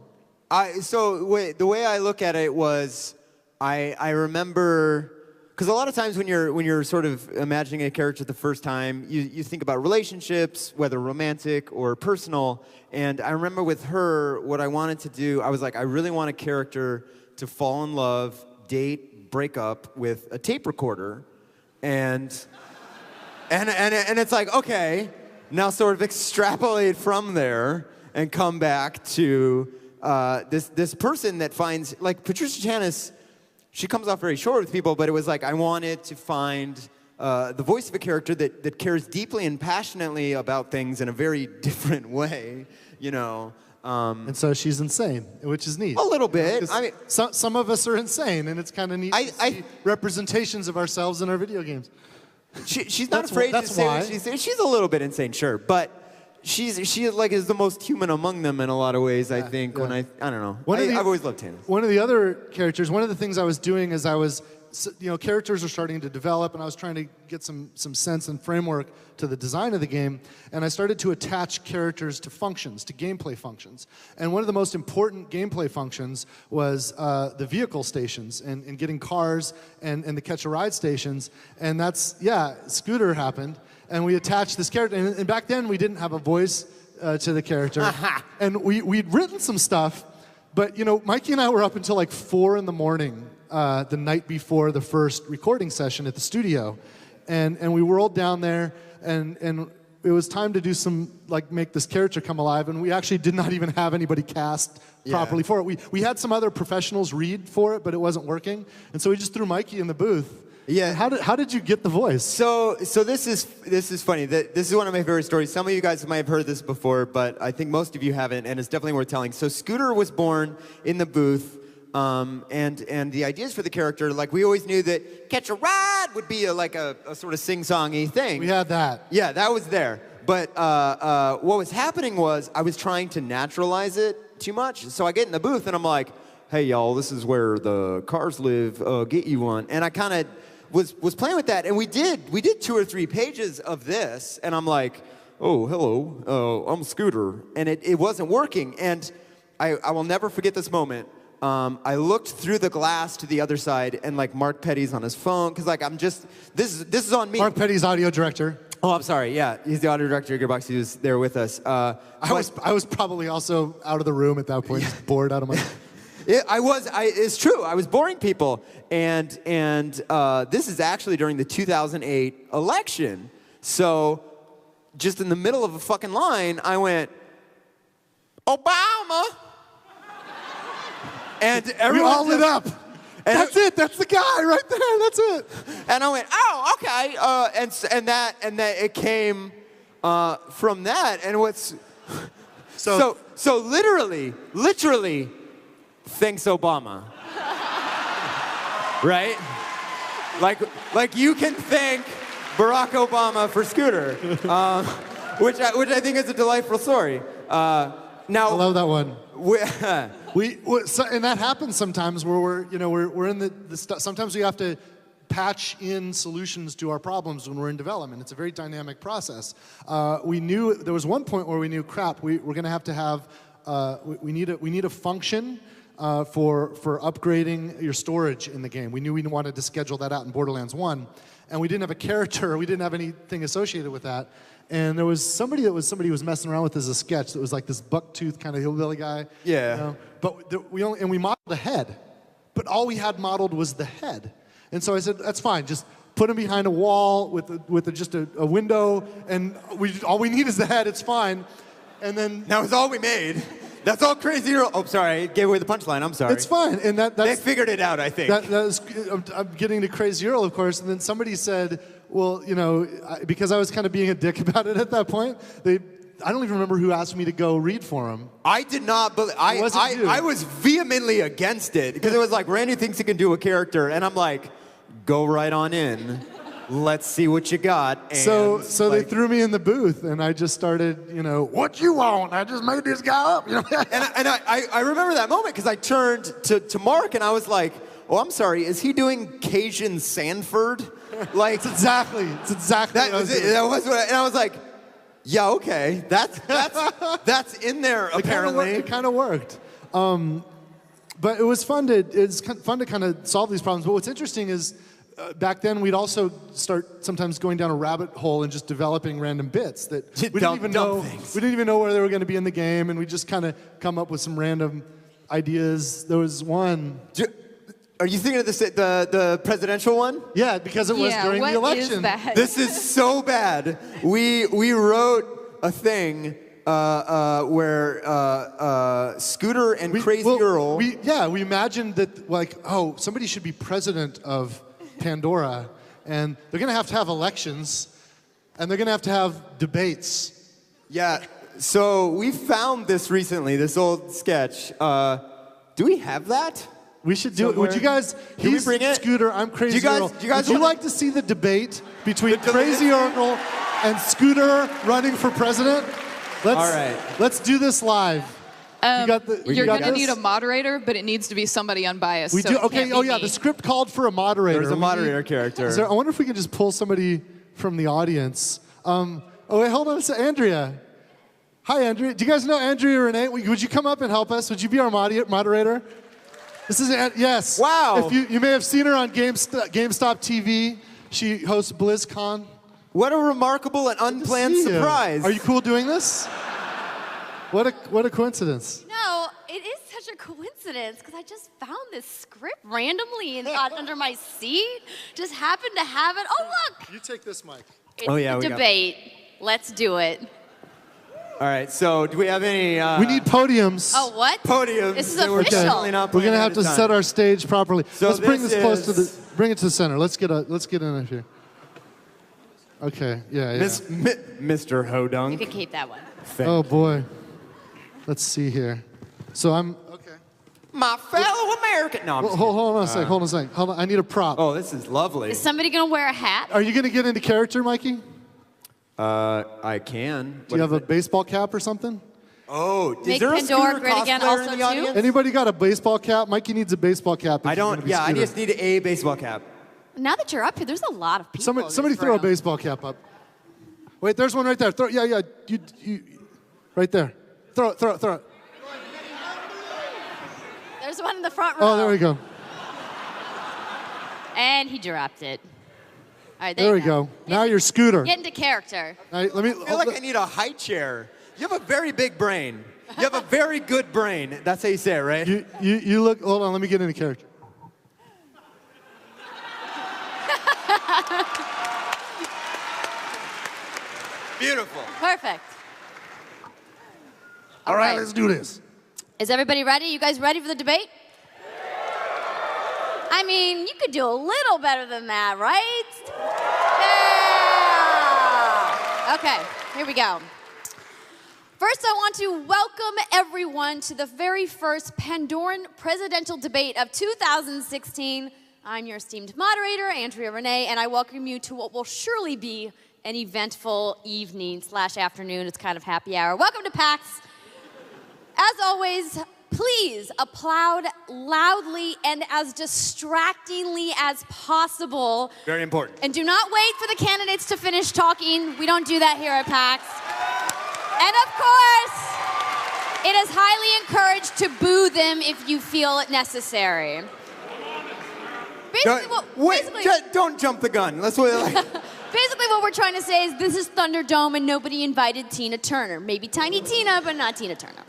S6: The way I look at it was, I remember, because a lot of times when you're sort of imagining a character the first time, you think about relationships, whether romantic or personal. And I remember with her, what I wanted to do, I was like, I really want a character to fall in love, date, break up with a tape recorder, and it's like, okay, now sort of extrapolate from there and come back to this person that finds, like Patricia Tannis, she comes off very short with people, but it was like I wanted to find the voice of a character that cares deeply and passionately about things in a very different way,
S2: And so she's insane, which is neat.
S6: A little bit.
S2: 'Cause
S6: I mean,
S2: some of us are insane, and it's kind of neat to see representations of ourselves in our video games.
S6: she's not
S2: That's
S6: afraid
S2: that's
S6: to say
S2: why.
S6: what she's saying. She's a little bit insane, sure, but she is the most human among them in a lot of ways. I think when I don't know. I've always loved Tannis.
S2: One of the other characters, one of the things I was doing is I was, characters are starting to develop, and I was trying to get some sense and framework to the design of the game, and I started to attach characters to functions, to gameplay functions. And one of the most important gameplay functions was the vehicle stations and getting cars and the catch-a-ride stations, and that's, Scooter happened, and we attached this character, and back then we didn't have a voice to the character, and we'd written some stuff, but Mikey and I were up until like 4 in the morning the night before the first recording session at the studio, and we rolled down there, and it was time to do some, make this character come alive, and we actually did not even have anybody cast properly for it. We had some other professionals read for it, but it wasn't working, and so we just threw Mikey in the booth.
S3: Yeah.
S2: How did you get the voice?
S6: So this is funny. This is one of my favorite stories. Some of you guys might have heard this before, but I think most of you haven't, and it's definitely worth telling. So Scooter was born in the booth, and the ideas for the character, like we always knew that Catch a Ride would be a sort of sing-songy thing.
S2: We had that.
S6: Yeah, that was there. But what was happening was I was trying to naturalize it too much. So I get in the booth and I'm like, hey, y'all, this is where the cars live. Get you one. And I kind of was playing with that. And we did 2 or 3 pages of this. And I'm like, oh, hello, I'm Scooter. And it wasn't working. And I will never forget this moment. I looked through the glass to the other side, and like Mark Petty's on his phone, because like this is on me.
S2: Mark Petty's audio director.
S6: Oh, I'm sorry. Yeah, he's the audio director of Gearbox. He was there with us.
S2: I was probably also out of the room at that point, just bored out of my.
S6: It's true. I was boring people, and this is actually during the 2008 election. So, just in the middle of a fucking line, I went, Obama, and everyone
S2: We all lit up. That's it. That's the guy right there. That's it.
S6: And I went, oh, okay. And that it came from that. And what's so literally, thanks Obama. Right? Like you can thank Barack Obama for Scooter, which I think is a delightful story. Now
S2: I love that one. And that happens sometimes where we're in the sometimes we have to patch in solutions to our problems when we're in development. It's a very dynamic process. We knew there was one point where we knew, crap, we're going to have we need a function for upgrading your storage in the game. We knew we wanted to schedule that out in Borderlands 1, and we didn't have a character. We didn't have anything associated with that. And there was somebody who was messing around with as a sketch that was like this buck-toothed kind of hillbilly guy.
S6: Yeah.
S2: You know? But we modeled the head, but all we had modeled was the head. And so I said, that's fine. Just put him behind a wall with just a window, and all we need is the head. It's fine. And then
S6: that was all we made. That's all Crazy Earl. Oh, sorry, I gave away the punchline. I'm sorry.
S2: It's fine. And
S6: they figured it out, I think.
S2: I'm getting to Crazy Earl, of course. And then somebody said, well, because I was kind of being a dick about it at that point, I don't even remember who asked me to go read for him.
S6: I did not, but I was vehemently against it, because it was like, Randy thinks he can do a character, and I'm like, go right on in. Let's see what you got. And
S2: so they threw me in the booth, and I just started, what you want? I just made this guy up.
S6: and I remember that moment, because I turned to Mark, and I was like, oh, I'm sorry, is he doing Cajun Sanford? Like,
S2: it's exactly
S6: that was it. That was what and I was like, yeah, okay, that's in there apparently.
S2: It kind of worked. But it was fun to kind of solve these problems. But what's interesting is, back then we'd also start sometimes going down a rabbit hole and just developing random bits that we didn't even know where they were going to be in the game, and we just kind of come up with some random ideas. There was one.
S6: Are you thinking of the presidential one?
S2: Yeah, because it was during the election.
S4: Is that?
S6: This is so bad. We wrote a thing where Scooter and Crazy Earl.
S2: We imagined that, like, somebody should be president of Pandora, and they're going to have elections, and they're going to have debates.
S6: Yeah, so we found this recently, this old sketch. Do we have that?
S2: We should do it. Would you guys? He's
S6: bring it?
S2: Scooter. I'm Crazy Earl. Would you like to see the debate between Crazy Earl and Scooter running for president?
S6: All right.
S2: Let's do this live.
S4: You're going to need a moderator, but it needs to be somebody unbiased.
S2: We
S4: so
S2: do.
S4: it
S2: Okay.
S4: can't be
S2: Oh yeah.
S4: me.
S2: The script called for a moderator.
S6: There's a moderator character.
S2: I wonder if we can just pull somebody from the audience. Oh wait, hold on a second. Andrea. Hi, Andrea. Do you guys know Andrea Renee? Would you come up and help us? Would you be our moderator? This is yes.
S6: Wow.
S2: If you may have seen her on GameStop TV. She hosts BlizzCon.
S6: What a remarkable and unplanned surprise.
S2: Are you cool doing this? What a coincidence.
S7: No, it is such a coincidence, because I just found this script randomly under my seat. Just happened to have it. Oh, look.
S2: You take this mic.
S7: It's
S6: Oh, yeah,
S7: a
S6: we got
S7: debate. Let's do it.
S6: All right, so do we have any...
S2: we need podiums.
S7: Oh, what?
S6: Podiums.
S7: This is
S6: They were
S7: official.
S6: definitely not
S2: We're
S6: planned
S2: going to
S6: ahead
S2: have to
S6: of time.
S2: set our stage properly.
S6: So
S2: Let's bring this close to the... Bring it to the center. Let's get in here. Okay. Yeah.
S6: Mr. Hodunk.
S7: You can keep that one.
S2: Oh boy. Let's see here. So I'm okay.
S6: My fellow American. No, I'm just
S2: Hold on a sec. Hold on. I need a prop.
S6: Oh, this is lovely.
S7: Is somebody gonna wear a hat?
S2: Are you gonna get into character, Mikey?
S6: I can.
S2: Do you have a baseball cap or something?
S6: Oh, is
S7: Make
S6: there a
S7: Pandora
S6: Scooter
S7: great again
S6: cosplayer
S7: also
S6: in the
S7: too?
S6: audience?
S2: Anybody got a baseball cap? Mikey needs a baseball cap. if
S6: I
S2: he's gonna
S6: don't.
S2: be
S6: Yeah, I
S2: Scooter.
S6: just need a baseball cap.
S7: Now that you're up here, there's a lot of people.
S2: Somebody
S7: in this
S2: throw a
S7: room.
S2: baseball cap up. Wait, there's one right there. Yeah. You, right there. Throw it.
S7: There's one in the front row.
S2: Oh, there we go.
S7: And he dropped it. All right,
S2: There we go. Now you're Scooter.
S7: Get into character.
S2: All right, let me.
S6: I feel like I need a high chair. You have a very big brain. You have a very good brain. That's how you say it, right?
S2: You look. Hold on. Let me get into character.
S6: Beautiful.
S7: Perfect.
S2: All right, let's do this.
S7: Is everybody ready? You guys ready for the debate? I mean, you could do a little better than that, right? Yeah. Okay, here we go. First, I want to welcome everyone to the very first Pandoran presidential debate of 2016. I'm your esteemed moderator, Andrea Renee, and I welcome you to what will surely be an eventful evening/afternoon. It's kind of happy hour. Welcome to PAX. As always, please applaud loudly and as distractingly as possible.
S6: Very important.
S7: And do not wait for the candidates to finish talking. We don't do that here at PAX. And of course, it is highly encouraged to boo them if you feel it necessary.
S6: Don't jump the gun. Let's wait.
S7: Basically what we're trying to say is this is Thunderdome and nobody invited Tina Turner. Maybe Tiny Tina, but not Tina Turner.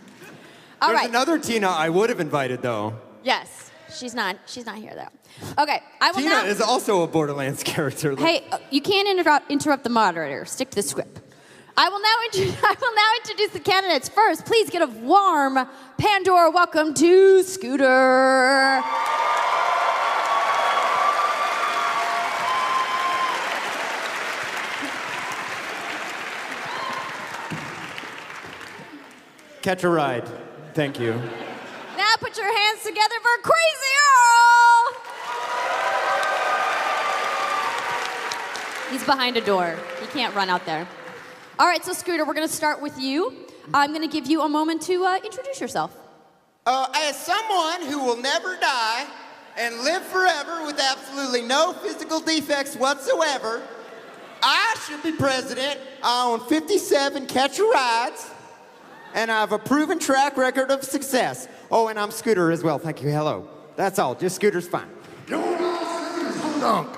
S7: All
S6: There's
S7: right.
S6: another Tina I would have invited, though.
S7: Yes. She's not here, though. Okay. I will
S6: Tina
S7: now...
S6: is also a Borderlands character.
S7: Hey, you can't interrupt the moderator. Stick to the script. I will now introduce the candidates. First, please get a warm Pandora welcome to Scooter.
S6: Catch a ride. Thank you.
S7: Now put your hands together for Crazy Earl. He's behind a door. He can't run out there. All right, so Scooter, we're going to start with you. I'm going to give you a moment to introduce yourself.
S6: As someone who will never die and live forever with absolutely no physical defects whatsoever, I should be president. I own 57 catch-a-rides, and I have a proven track record of success. Oh, and I'm Scooter as well. Thank you. Hello. That's all. Just Scooter's fine.
S2: Your last name is Hodunk.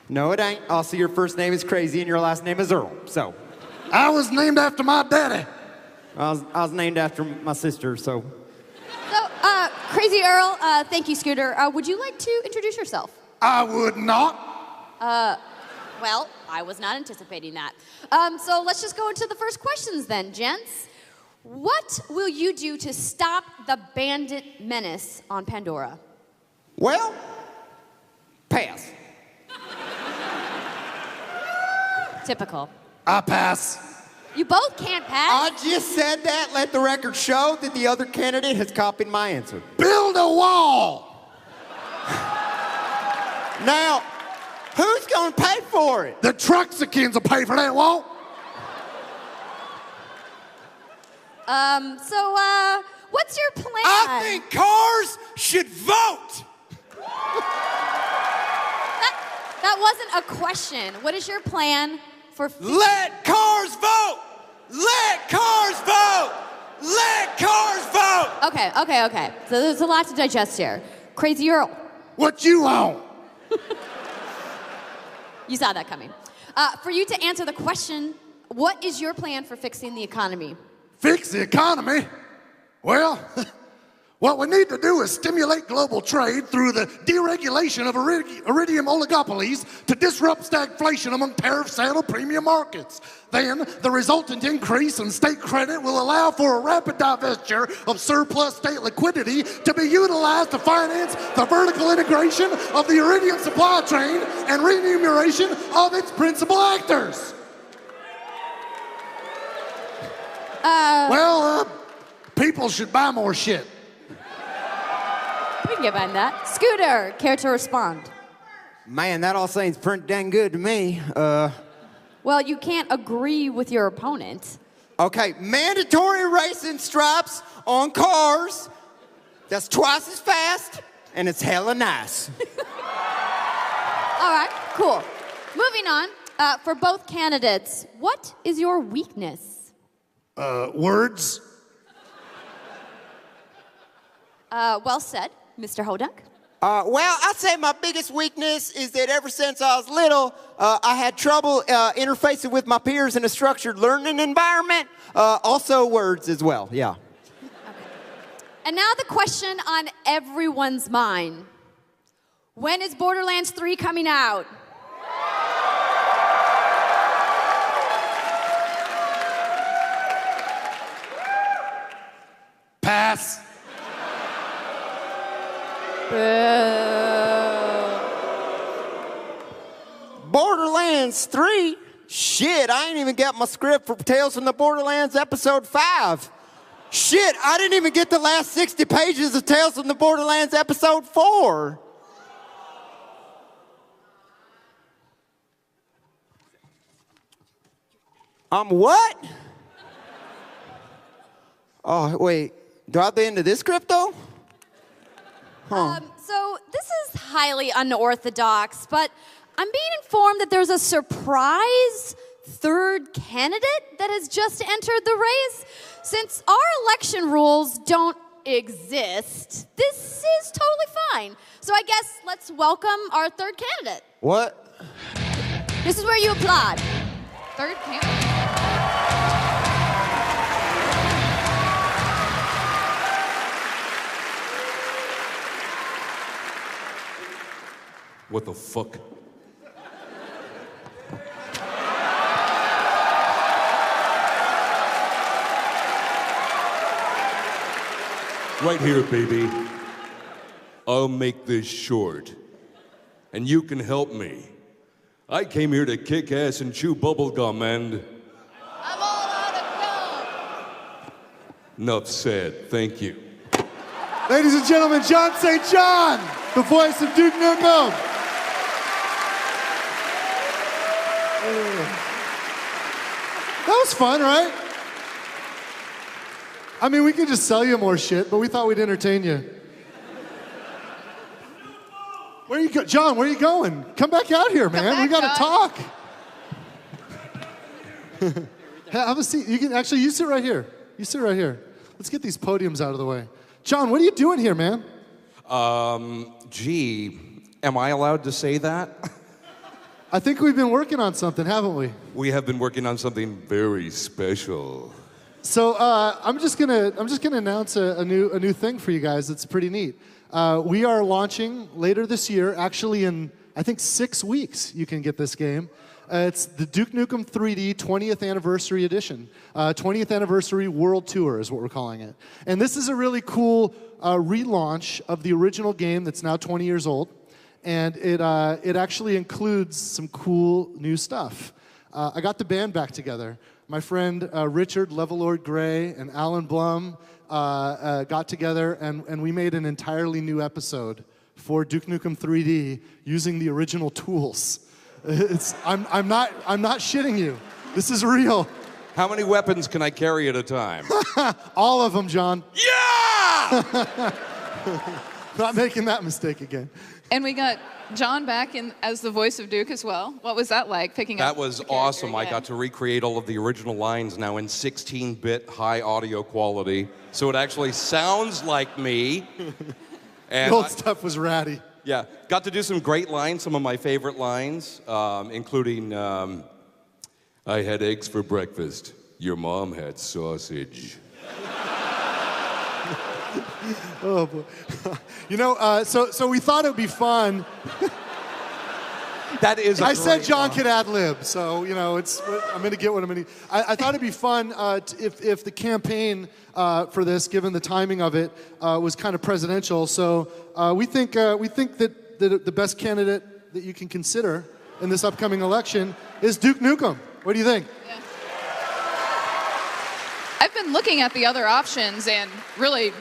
S6: No, it ain't. Also, your first name is Crazy, and your last name is Earl. So,
S2: I was named after my daddy.
S6: I was named after my sister, so.
S7: So, Crazy Earl, thank you, Scooter. Would you like to introduce yourself?
S2: I would not.
S7: Well, I was not anticipating that. So let's just go into the first questions then, gents. What will you do to stop the bandit menace on Pandora?
S6: Well, pass.
S7: Typical.
S2: I pass.
S7: You both can't pass.
S6: I just said that. Let the record show that the other candidate has copied my answer.
S2: Build a wall.
S6: Now, who's going to pay for it?
S2: The Truxicans will pay for that wall.
S7: What's your plan?
S6: I think cars should vote.
S7: That wasn't a question. What is your plan for...
S6: Let cars vote. Let cars vote. Let cars vote.
S7: Okay. So there's a lot to digest here. Crazy Earl.
S2: What you want?
S7: You saw that coming. For you to answer the question, what is your plan for fixing the economy?
S2: Fix the economy? Well,
S8: What we need to do is stimulate global trade through the deregulation of iridium oligopolies to disrupt stagflation among tariff-saddled premium markets. Then, the resultant increase in state credit will allow for a rapid divestiture of surplus state liquidity to be utilized to finance the vertical integration of the iridium supply chain and remuneration of its principal actors. People should buy more shit.
S7: We can get behind that. Scooter, care to respond?
S6: Man, that all seems pretty dang good to me.
S7: Well, you can't agree with your opponent.
S6: Okay, mandatory racing stripes on cars. That's twice as fast, and it's hella nice.
S7: All right, cool. Moving on. For both candidates, what is your weakness?
S8: Words.
S7: Well said, Mr. Hodunk.
S6: Well, I'd say my biggest weakness is that ever since I was little, I had trouble interfacing with my peers in a structured learning environment. Also words as well, yeah.
S7: Okay. And now the question on everyone's mind. When is Borderlands 3 coming out?
S8: Pass.
S6: Borderlands 3? Shit, I ain't even got my script for Tales from the Borderlands episode 5. Shit, I didn't even get the last 60 pages of Tales from the Borderlands episode 4. What? Oh, wait, do I have the end of this script though?
S7: So this is highly unorthodox, but I'm being informed that there's a surprise third candidate that has just entered the race. Since our election rules don't exist, this is totally fine. So I guess let's welcome our third candidate.
S6: What?
S7: This is where you applaud.
S4: Third candidate.
S9: What the fuck? Right here, baby. I'll make this short. And you can help me. I came here to kick ass and chew bubblegum and...
S4: I'm all out of gum.
S9: Enough said. Thank you.
S2: Ladies and gentlemen, John St. John, the voice of Duke Nukem. That was fun, right? I mean, we could just sell you more shit, but we thought we'd entertain you. Where you go, John? Where are you going? Come back out here, man. We gotta talk. Hey, have a seat. You can actually. You sit right here. You sit right here. Let's get these podiums out of the way. John, what are you doing here, man?
S9: Gee, am I allowed to say that?
S2: I think we've been working on something, haven't we?
S9: We have been working on something very special.
S2: So I'm just gonna announce a new thing for you guys. That's pretty neat. We are launching later this year. Actually, in I think 6 weeks, you can get this game. It's the Duke Nukem 3D 20th Anniversary Edition. 20th Anniversary World Tour is what we're calling it. And this is a really cool relaunch of the original game that's now 20 years old. And it actually includes some cool new stuff. I got the band back together. My friend Richard Levelord Gray and Alan Blum got together, and we made an entirely new episode for Duke Nukem 3D using the original tools. I'm not shitting you. This is real.
S9: How many weapons can I carry at a time?
S2: All of them, John.
S9: Yeah!
S2: Not making that mistake again.
S4: And we got John back in as the voice of Duke as well. What was that like, picking up?
S9: That was awesome. I got to recreate all of the original lines now in 16-bit high audio quality, so it actually sounds like me. And
S2: The old stuff was ratty.
S9: Yeah, got to do some great lines, some of my favorite lines, including, I had eggs for breakfast. Your mom had sausage.
S2: Oh boy. So we thought it would be fun.
S10: That is.
S2: I said John could ad lib, so I'm going to get what I'm going to. I thought it'd be fun if the campaign for this, given the timing of it, was kind of presidential. So we think that the best candidate that you can consider in this upcoming election is Duke Nukem. What do you think?
S4: Yeah. I've been looking at the other options, and really,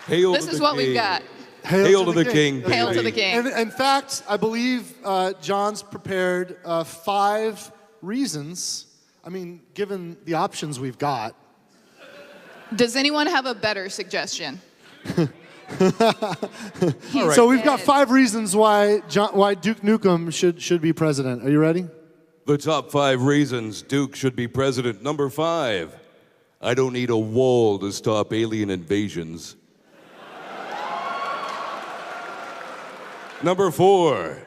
S4: this is what we've got.
S9: Hail to the king.
S4: Hail to the king.
S2: And in fact, I believe John's prepared 5 reasons. I mean, given the options we've got.
S4: Does anyone have a better suggestion?
S2: So we've got 5 reasons why Duke Nukem should be president. Are you ready?
S9: The top 5 reasons Duke should be president. Number 5, I don't need a wall to stop alien invasions. Number 4,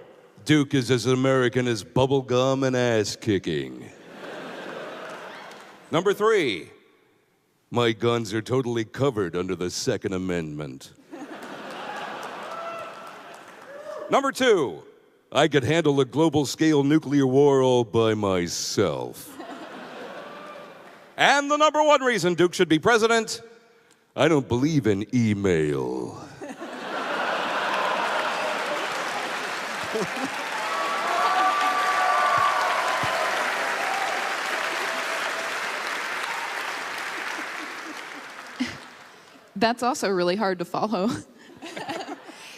S9: Duke is as American as bubblegum and ass kicking. Number 3, my guns are totally covered under the Second Amendment. Number 2, I could handle a global scale nuclear war all by myself. And the number 1 reason Duke should be president, I don't believe in email.
S4: That's also really hard to follow.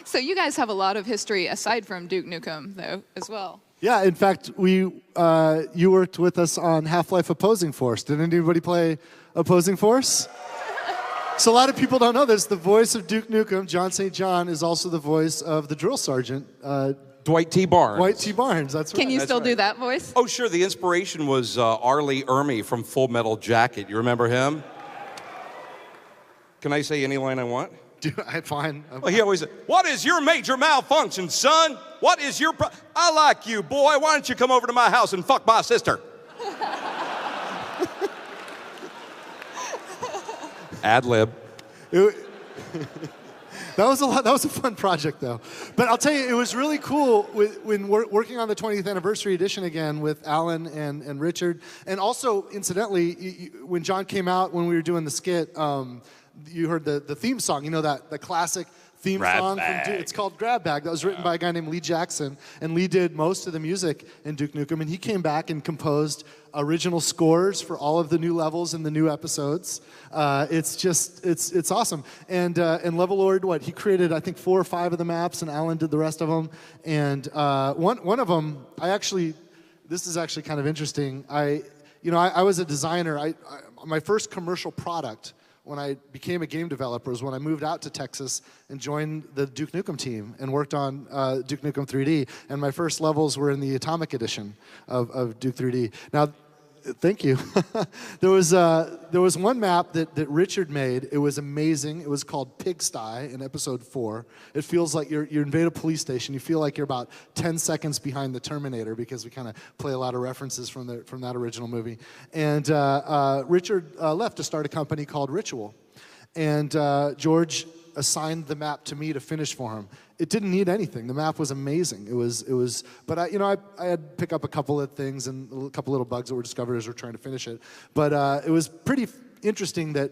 S4: So you guys have a lot of history aside from Duke Nukem, though, as well.
S2: Yeah, in fact, you worked with us on Half-Life Opposing Force. Did anybody play Opposing Force? So a lot of people don't know this. The voice of Duke Nukem, John St. John, is also the voice of the drill sergeant,
S10: Dwight T. Barnes.
S2: Dwight T. Barnes. That's right.
S4: Can you still do that voice?
S10: Oh, sure. The inspiration was Arlie Ermy from Full Metal Jacket. You remember him? Can I say any line I want?
S2: I'm fine.
S10: Well, he always said, "What is your major malfunction, son? What is your I like you, boy. Why don't you come over to my house and fuck my sister?" Ad lib.
S2: That was a lot. That was a fun project, though. But I'll tell you, it was really cool when we're working on the 20th anniversary edition again with Alan and Richard. And also, incidentally, when John came out, when we were doing the skit, you heard the theme song. You know the classic theme song from Duke. It's called Grab Bag. That was written by a guy named Lee Jackson, and Lee did most of the music in Duke Nukem. And he came back and composed original scores for all of the new levels and the new episodes. It's awesome. And Levelord, he created I think 4 or 5 of the maps, and Alan did the rest of them. And one of them, this is actually kind of interesting. I was a designer. My first commercial product when I became a game developer was when I moved out to Texas and joined the Duke Nukem team and worked on Duke Nukem 3D. And my first levels were in the Atomic edition of Duke 3D. Now, thank you. There was one map that Richard made. It was amazing. It was called Pigsty in episode 4. It feels like you invade a police station. You feel like you're about 10 seconds behind the Terminator because we kind of play a lot of references from that original movie. And Richard left to start a company called Ritual. And George assigned the map to me to finish for him. It didn't need anything. The map was amazing. It was. But I had to pick up a couple of things and a couple little bugs that were discovered as we're trying to finish it. But it was pretty interesting that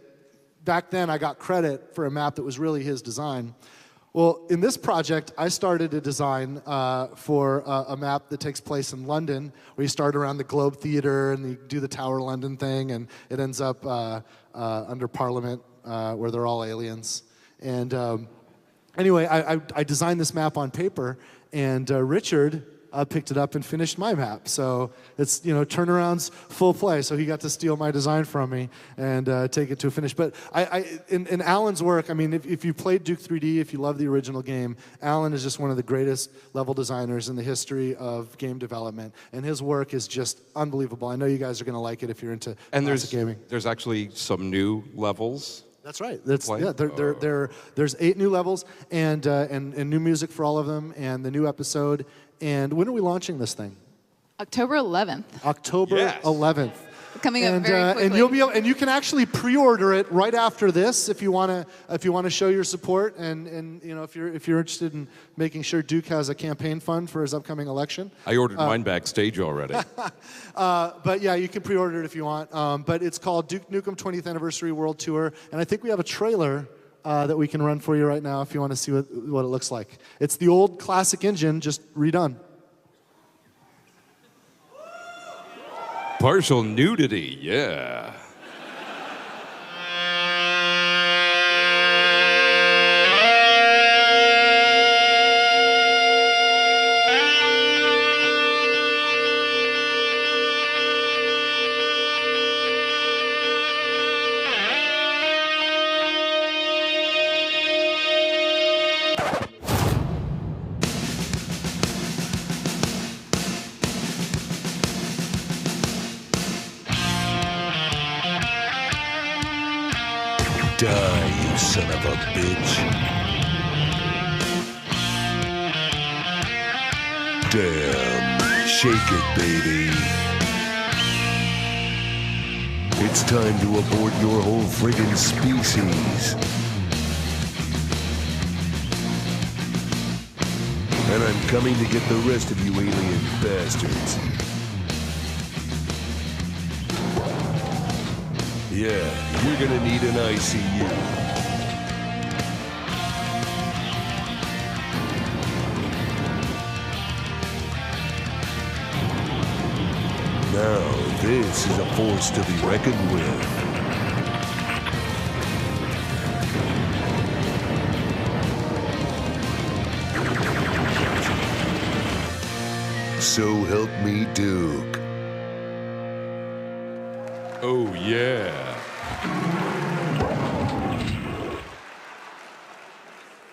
S2: back then I got credit for a map that was really his design. Well, in this project, I started a design for a map that takes place in London, where you start around the Globe Theatre and you do the Tower London thing, and it ends up under Parliament, where they're all aliens. And anyway, I designed this map on paper, and Richard picked it up and finished my map. So it's, turnarounds full play. So he got to steal my design from me and take it to a finish. But in Alan's work, I mean, if you played Duke 3D, if you love the original game, Alan is just one of the greatest level designers in the history of game development. And his work is just unbelievable. I know you guys are going to like it if you're into classic gaming.
S10: There's actually some new levels.
S2: That's right. There's 8 new levels and new music for all of them, and the new episode. And when are we launching this thing?
S4: October 11th.
S2: October 11th.
S4: Coming up very quickly.
S2: And you'll be able, and you can actually pre-order it right after this if you want to show your support and you know if you're interested in making sure Duke has a campaign fund for his upcoming election.
S9: I ordered mine backstage already.
S2: But yeah, you can pre-order it if you want. But it's called Duke Nukem 20th Anniversary World Tour, and I think we have a trailer that we can run for you right now if you want to see what it looks like. It's the old classic engine, just redone.
S9: Partial nudity, yeah.
S11: Die, you son of a bitch. Damn. Shake it, baby. It's time to abort your whole friggin' species. And I'm coming to get the rest of you alien bastards. Yeah, you're gonna need an ICU. Now, this is a force to be reckoned with. So help me, Duke.
S9: Oh, yeah.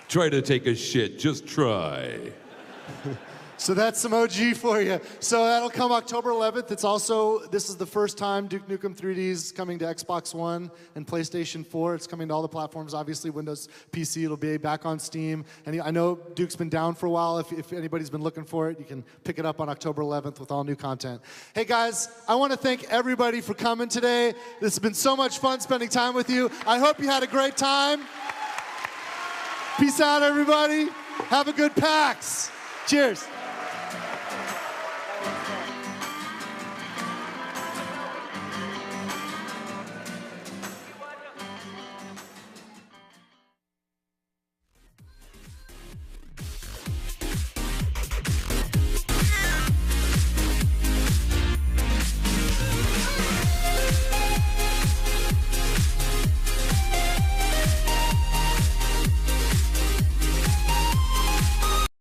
S9: Try to take a shit, just try.
S2: So that's some OG for you. So that'll come October 11th. It's also, this is the first time Duke Nukem 3D is coming to Xbox One and PlayStation 4. It's coming to all the platforms, obviously Windows, PC. It'll be back on Steam. And I know Duke's been down for a while. If anybody's been looking for it, you can pick it up on October 11th with all new content. Hey guys, I want to thank everybody for coming today. This has been so much fun spending time with you. I hope you had a great time. Peace out, everybody. Have a good PAX. Cheers.